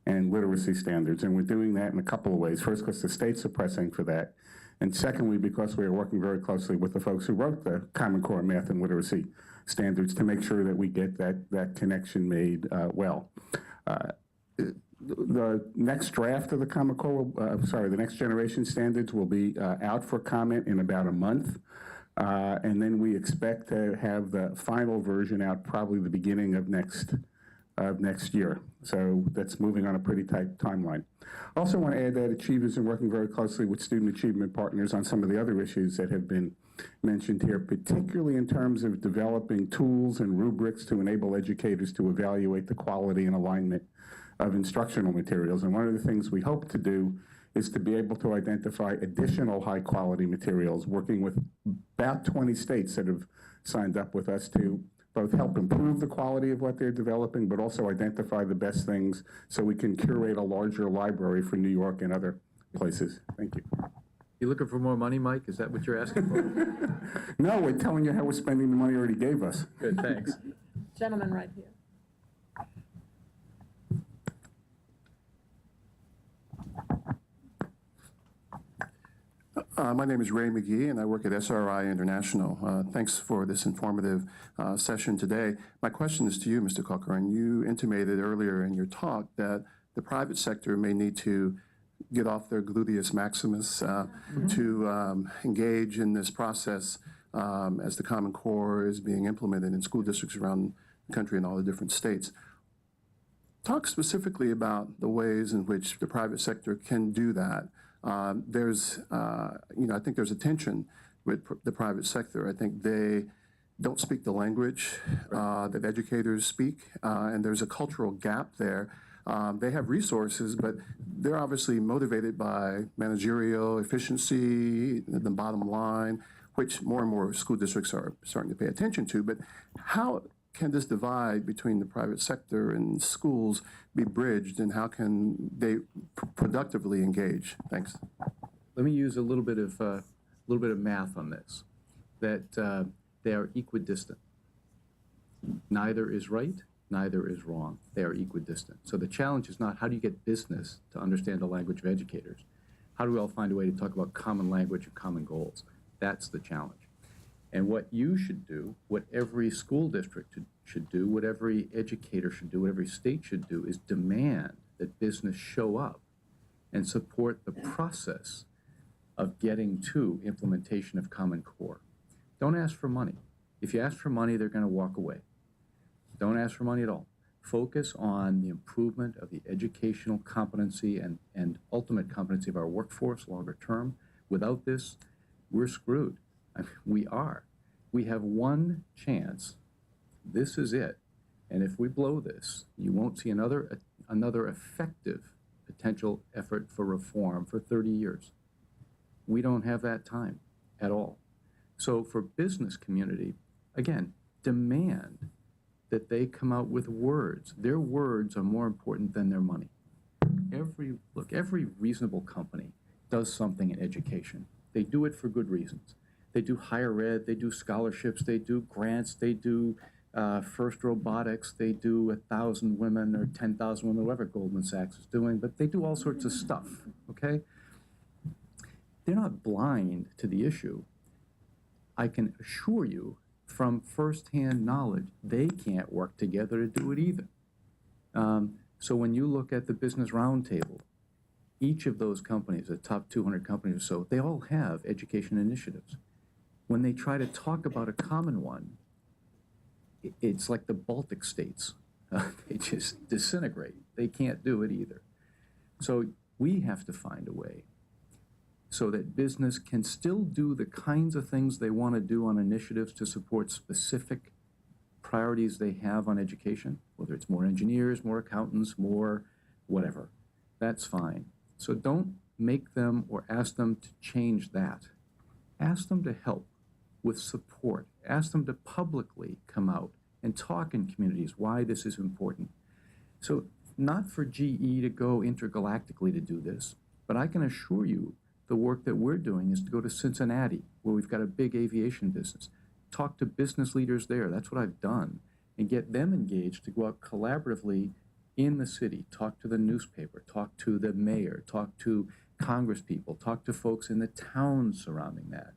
and literacy standards. And we're doing that in a couple of ways. First, because the states are pressing for that. And secondly, because we are working very closely with the folks who wrote the Common Core math and literacy standards to make sure that we get that connection made well. The next draft of the Common Core, the next generation standards will be out for comment in about a month. And then we expect to have the final version out probably the beginning of next year. So that's moving on a pretty tight timeline. I also want to add that Achieve is working very closely with student achievement partners on some of the other issues that have been mentioned here, particularly in terms of developing tools and rubrics to enable educators to evaluate the quality and alignment of instructional materials. And one of the things we hope to do is to be able to identify additional high-quality materials, working with about 20 states that have signed up with us to both help improve the quality of what they're developing, but also identify the best things so we can curate a larger library for New York and other places. Thank you. You looking for more money, Mike? Is that what you're asking for? No, we're telling you how we're spending the money you already gave us. Good, thanks. Gentleman right here. My name is Ray McGee, and I work at SRI International. Thanks for this informative session today. My question is to you, Mr. Corcoran. You intimated earlier in your talk that the private sector may need to get off their gluteus maximus to engage in this process as the Common Core is being implemented in school districts around the country in all the different states. Talk specifically about the ways in which the private sector can do that. I think there's a tension with the private sector. I think they don't speak the language that educators speak, and there's a cultural gap there. They have resources, but they're obviously motivated by managerial efficiency, the bottom line, which more and more school districts are starting to pay attention to. But how can this divide between the private sector and schools be bridged, and how can they productively engage? Thanks. Let me use a little bit of math on this. That they are equidistant. Neither is right, neither is wrong. They are equidistant. So the challenge is not how do you get business to understand the language of educators. How do we all find a way to talk about common language and common goals? That's the challenge. And what you should do, what every school district should do, what every educator should do, what every state should do is demand that business show up and support the process of getting to implementation of Common Core. Don't ask for money. If you ask for money, they're going to walk away. Don't ask for money at all. Focus on the improvement of the educational competency and ultimate competency of our workforce longer term. Without this, we're screwed. I mean, we are. We have one chance. This is it. And if we blow this, you won't see another effective potential effort for reform for 30 years. We don't have that time at all. So for business community, again, demand that they come out with words. Their words are more important than their money. Every reasonable company does something in education. They do it for good reasons. They do higher ed, they do scholarships, they do grants, they do FIRST robotics, they do 1,000 women or 10,000 women, whatever Goldman Sachs is doing, but they do all sorts of stuff, okay? They're not blind to the issue. I can assure you from firsthand knowledge, they can't work together to do it either. So when you look at the Business Roundtable, each of those companies, the top 200 companies or so, they all have education initiatives. When they try to talk about a common one, it's like the Baltic states. They just disintegrate. They can't do it either. So we have to find a way so that business can still do the kinds of things they want to do on initiatives to support specific priorities they have on education, whether it's more engineers, more accountants, more whatever. That's fine. So don't make them or ask them to change that. Ask them to help with support. Ask them to publicly come out and talk in communities why this is important. So not for GE to go intergalactically to do this, but I can assure you the work that we're doing is to go to Cincinnati, where we've got a big aviation business, talk to business leaders there. That's what I've done, and get them engaged to go out collaboratively in the city, talk to the newspaper, talk to the mayor, talk to Congress people, talk to folks in the towns surrounding that.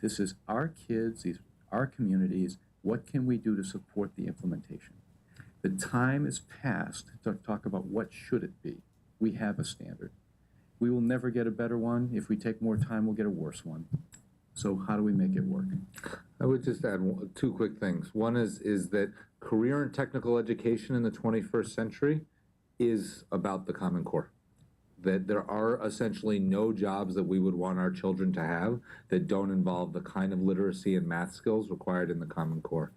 This is our kids, these are our communities. What can we do to support the implementation? The time is past to talk about what should it be. We have a standard. We will never get a better one. If we take more time, we'll get a worse one. So how do we make it work? I would just add two quick things. One is that career and technical education in the 21st century is about the Common Core. That there are essentially no jobs that we would want our children to have that don't involve the kind of literacy and math skills required in the Common Core.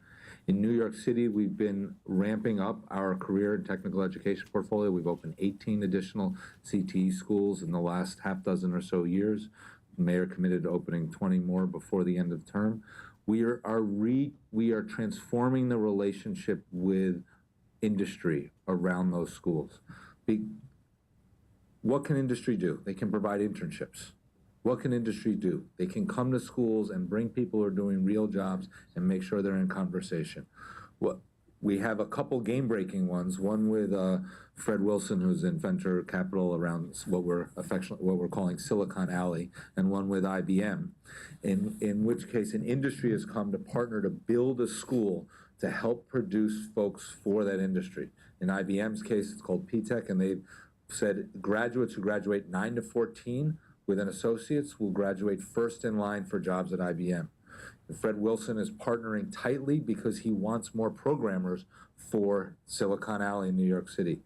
In New York City, we've been ramping up our career and technical education portfolio. We've opened 18 additional CTE schools in the last half dozen or so years. The mayor committed to opening 20 more before the end of term. We are transforming the relationship with industry around those schools. What can industry do? They can provide internships. What can industry do? They can come to schools and bring people who are doing real jobs and make sure they're in conversation. We have a couple game-breaking ones. One with Fred Wilson, who's in venture capital around what we're calling Silicon Alley, and one with IBM. In which case, an industry has come to partner to build a school to help produce folks for that industry. In IBM's case, it's called CTEq, and they've said graduates who graduate 9 to 14 with an associate's will graduate first in line for jobs at IBM. And Fred Wilson is partnering tightly because he wants more programmers for Silicon Alley in New York City.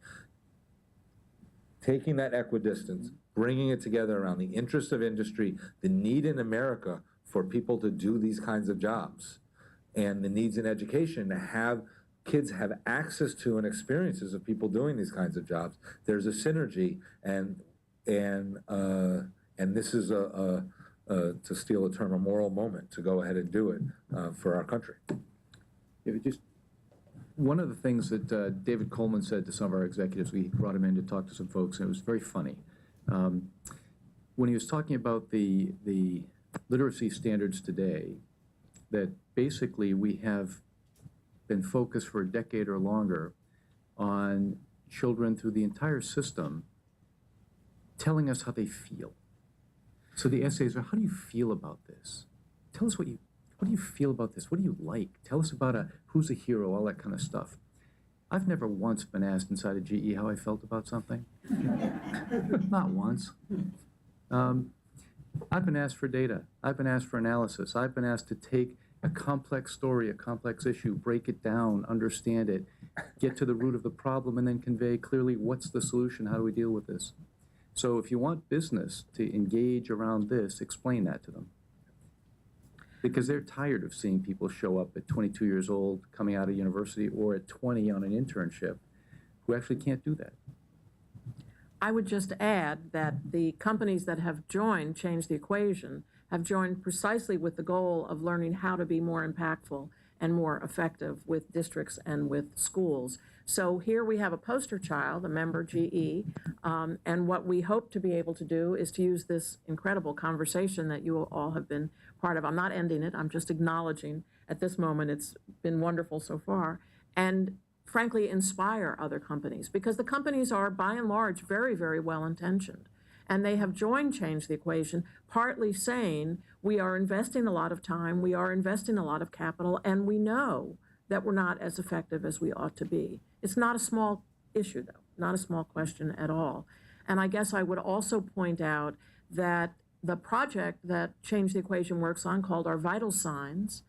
Taking that equidistance, bringing it together around the interest of industry, the need in America for people to do these kinds of jobs, and the needs in education to have kids have access to and experiences of people doing these kinds of jobs. There's a synergy, and this is to steal a term, a moral moment to go ahead and do it for our country. One of the things that David Coleman said to some of our executives, we brought him in to talk to some folks, and it was very funny. When he was talking about the literacy standards today, that basically we have been focused for a decade or longer on children through the entire system telling us how they feel. So the essays are, how do you feel about this? Tell us what do you feel about this? What do you like? Tell us about who's a hero, all that kind of stuff. I've never once been asked inside of GE how I felt about something. Not once. I've been asked for data. I've been asked for analysis. I've been asked to take a complex story, a complex issue, break it down, understand it, get to the root of the problem, and then convey clearly what's the solution, how do we deal with this? So if you want business to engage around this, explain that to them. Because they're tired of seeing people show up at 22 years old, coming out of university, or at 20 on an internship, who actually can't do that. I would just add that the companies that have joined Change the Equation have joined precisely with the goal of learning how to be more impactful and more effective with districts and with schools. So here we have a poster child, a member GE, and what we hope to be able to do is to use this incredible conversation that you all have been part of. I'm not ending it, I'm just acknowledging at this moment it's been wonderful so far, and frankly inspire other companies, because the companies are by and large very, very well intentioned. And they have joined Change the Equation, partly saying we are investing a lot of time, we are investing a lot of capital, and we know that we're not as effective as we ought to be. It's not a small issue, though, not a small question at all. And I guess I would also point out that the project that Change the Equation works on, called our Vital Signs,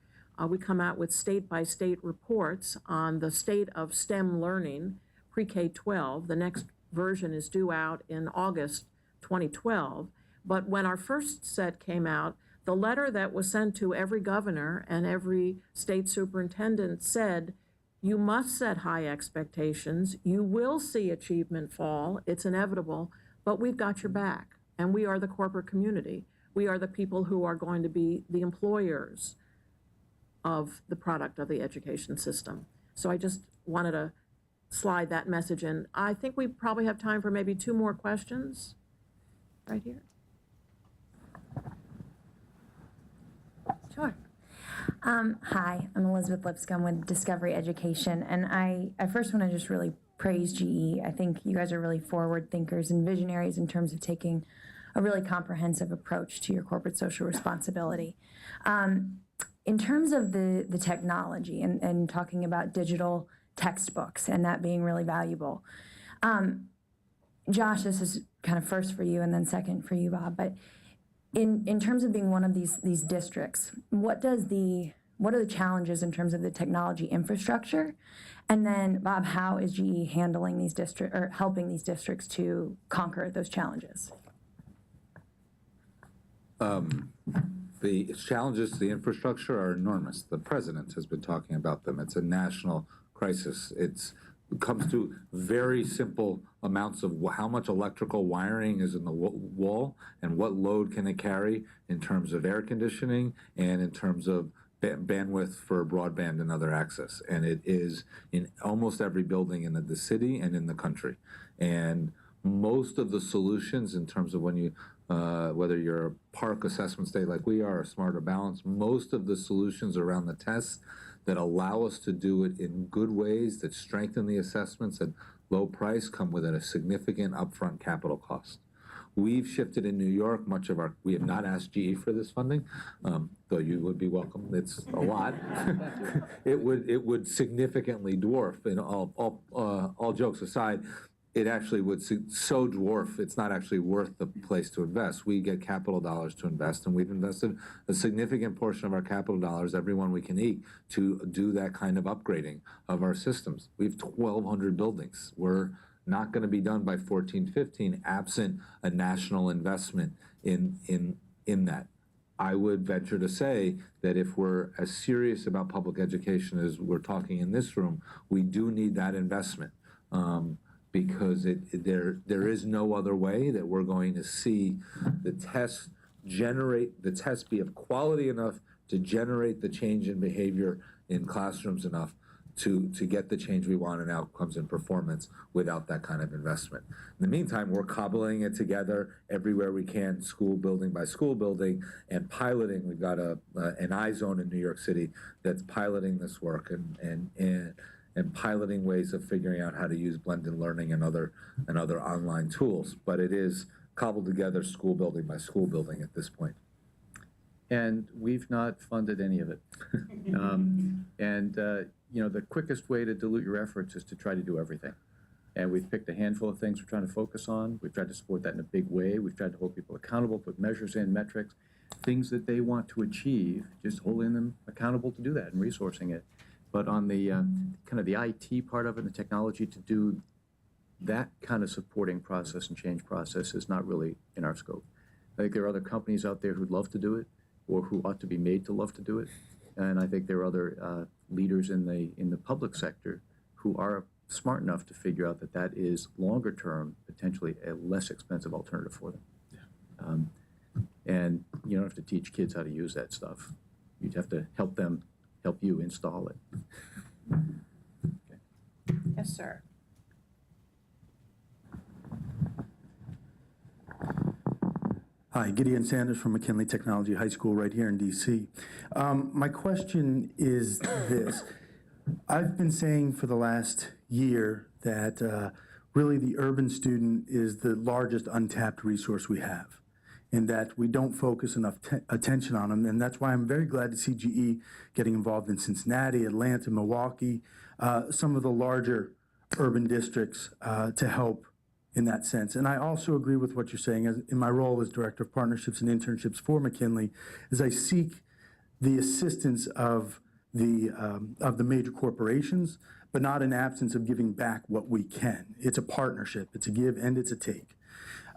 we come out with state-by-state reports on the state of STEM learning, pre-K-12. The next version is due out in August 2012. But when our first set came out, the letter that was sent to every governor and every state superintendent said, you must set high expectations, you will see achievement fall, it's inevitable, but we've got your back. And we are the corporate community. We are the people who are going to be the employers of the product of the education system. So I just wanted to slide that message in. I think we probably have time for maybe 2 more questions. Right here. Sure. Hi, I'm Elizabeth Lipscomb with Discovery Education, and I first want to just really praise GE. I think you guys are really forward thinkers and visionaries in terms of taking a really comprehensive approach to your corporate social responsibility. In terms of the technology and talking about digital textbooks and that being really valuable, Josh, this is kind of first for you and then second for you, Bob, but in terms of being one of these districts, what are the challenges in terms of the technology infrastructure? And then, Bob, how is GE handling these helping these districts to conquer those challenges? The challenges to the infrastructure are enormous. The president has been talking about them. It's a national crisis. It comes to very simple amounts of how much electrical wiring is in the wall and what load can it carry in terms of air conditioning and in terms of bandwidth for broadband and other access. And it is in almost every building in the city and in the country. And most of the solutions in terms of when you, whether you're a park assessment state like we are, or Smarter Balance, most of the solutions around the tests that allow us to do it in good ways, that strengthen the assessments at low price, come with a significant upfront capital cost. We've shifted in New York we have not asked GE for this funding, though you would be welcome. It's a lot. It would significantly dwarf, and all jokes aside, it actually would so dwarf, it's not actually worth the place to invest. We get capital dollars to invest, and we've invested a significant portion of our capital dollars, every one we can eat, to do that kind of upgrading of our systems. We have 1,200 buildings. We're not going to be done by 14, 15, absent a national investment in that. I would venture to say that if we're as serious about public education as we're talking in this room, we do need that investment. Because there is no other way that we're going to see the tests be of quality enough to generate the change in behavior in classrooms enough to get the change we want in outcomes and performance without that kind of investment. In the meantime, we're cobbling it together everywhere we can, school building by school building, and piloting. We've got an iZone in New York City that's piloting this work and piloting ways of figuring out how to use blended learning and other online tools. But it is cobbled together school building by school building at this point. And we've not funded any of it. The quickest way to dilute your efforts is to try to do everything. And we've picked a handful of things we're trying to focus on. We've tried to support that in a big way. We've tried to hold people accountable, put measures in, metrics, things that they want to achieve, just holding them accountable to do that and resourcing it. But on the kind of the IT part of it, the technology to do that kind of supporting process and change process is not really in our scope. I think there are other companies out there who'd love to do it or who ought to be made to love to do it. And I think there are other leaders in the public sector who are smart enough to figure out that that is longer term, potentially a less expensive alternative for them. And you don't have to teach kids how to use that stuff. You'd have to help them help you install it. Yes, sir. Hi, Gideon Sanders from McKinley Technology High School right here in DC. My question is this. I've been saying for the last year that really the urban student is the largest untapped resource we have, and that we don't focus enough attention on them. And that's why I'm very glad to see GE getting involved in Cincinnati, Atlanta, Milwaukee, some of the larger urban districts to help in that sense. And I also agree with what you're saying. As in my role as Director of Partnerships and Internships for McKinley, as I seek the assistance of the major corporations, but not in absence of giving back what we can. It's a partnership. It's a give and it's a take.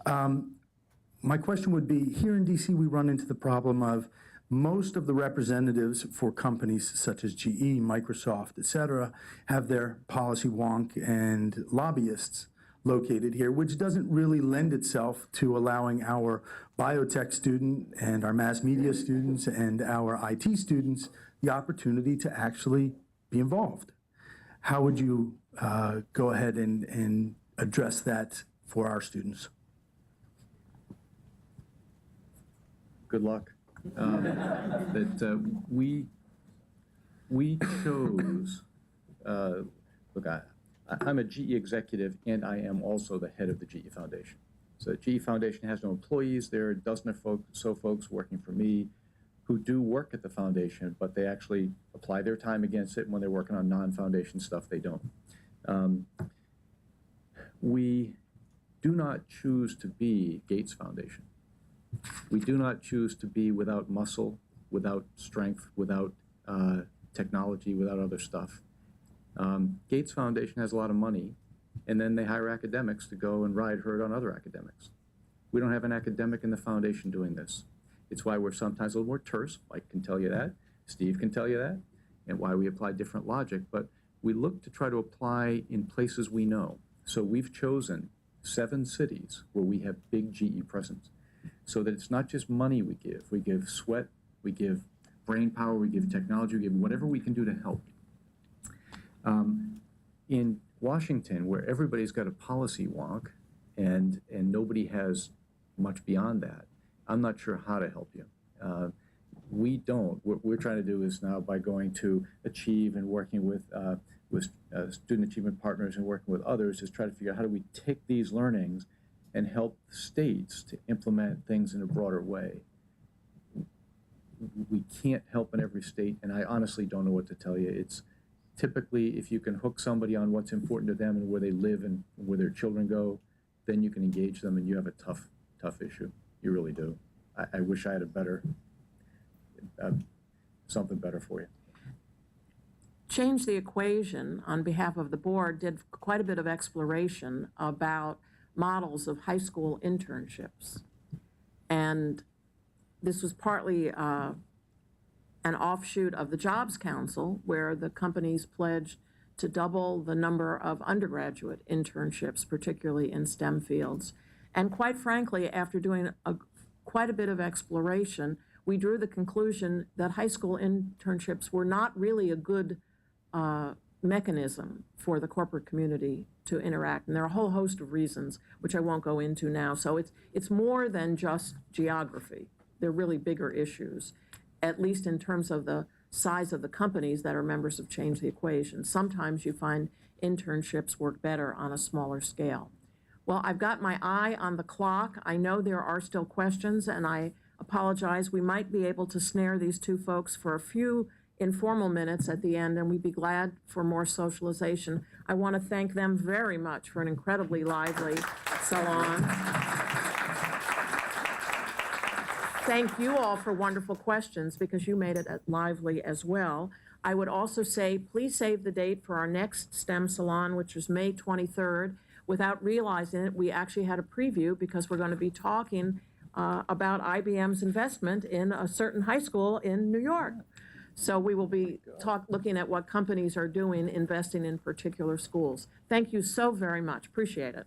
My question would be, here in DC, we run into the problem of most of the representatives for companies such as GE, Microsoft, et cetera, have their policy wonk and lobbyists located here, which doesn't really lend itself to allowing our biotech student and our mass media students and our IT students the opportunity to actually be involved. How would you go ahead and address that for our students? Good luck. We chose, look, I'm a GE executive and I am also the head of the GE Foundation. So the GE Foundation has no employees. There are a dozen or so folks working for me who do work at the foundation, but they actually apply their time against it. And when they're working on non-foundation stuff, they don't. We do not choose to be Gates Foundation. We do not choose to be without muscle, without strength, without technology, without other stuff. Gates Foundation has a lot of money, and then they hire academics to go and ride herd on other academics. We don't have an academic in the foundation doing this. It's why we're sometimes a little more terse. Mike can tell you that. Steve can tell you that, and why we apply different logic. But we look to try to apply in places we know. So we've chosen 7 cities where we have big GE presence, so that it's not just money we give. We give sweat, we give brain power, we give technology, we give whatever we can do to help. In Washington, where everybody's got a policy wonk and nobody has much beyond that, I'm not sure how to help you. We don't. What we're trying to do is now, by going to Achieve and working with student achievement partners and working with others, is try to figure out how do we take these learnings and help states to implement things in a broader way. We can't help in every state, and I honestly don't know what to tell you. It's typically, if you can hook somebody on what's important to them and where they live and where their children go, then you can engage them, and you have a tough issue. You really do. I wish I had a better, something better for you. Change the Equation, on behalf of the board, did quite a bit of exploration about models of high school internships. And this was partly an offshoot of the Jobs Council, where the companies pledged to double the number of undergraduate internships, particularly in STEM fields. And quite frankly, after doing quite a bit of exploration, we drew the conclusion that high school internships were not really a good mechanism for the corporate community to interact. And there are a whole host of reasons, which I won't go into now. So it's more than just geography. They're really bigger issues, at least in terms of the size of the companies that are members of Change the Equation. Sometimes you find internships work better on a smaller scale. Well, I've got my eye on the clock. I know there are still questions, and I apologize. We might be able to snare these two folks for a few informal minutes at the end, and we'd be glad for more socialization. I want to thank them very much for an incredibly lively salon. Thank you all for wonderful questions, because you made it lively as well. I would also say, please save the date for our next STEM Salon, which is May 23rd. Without realizing it, we actually had a preview, because we're going to be talking about IBM's investment in a certain high school in New York. So we will be looking at what companies are doing, investing in particular schools. Thank you so very much. Appreciate it.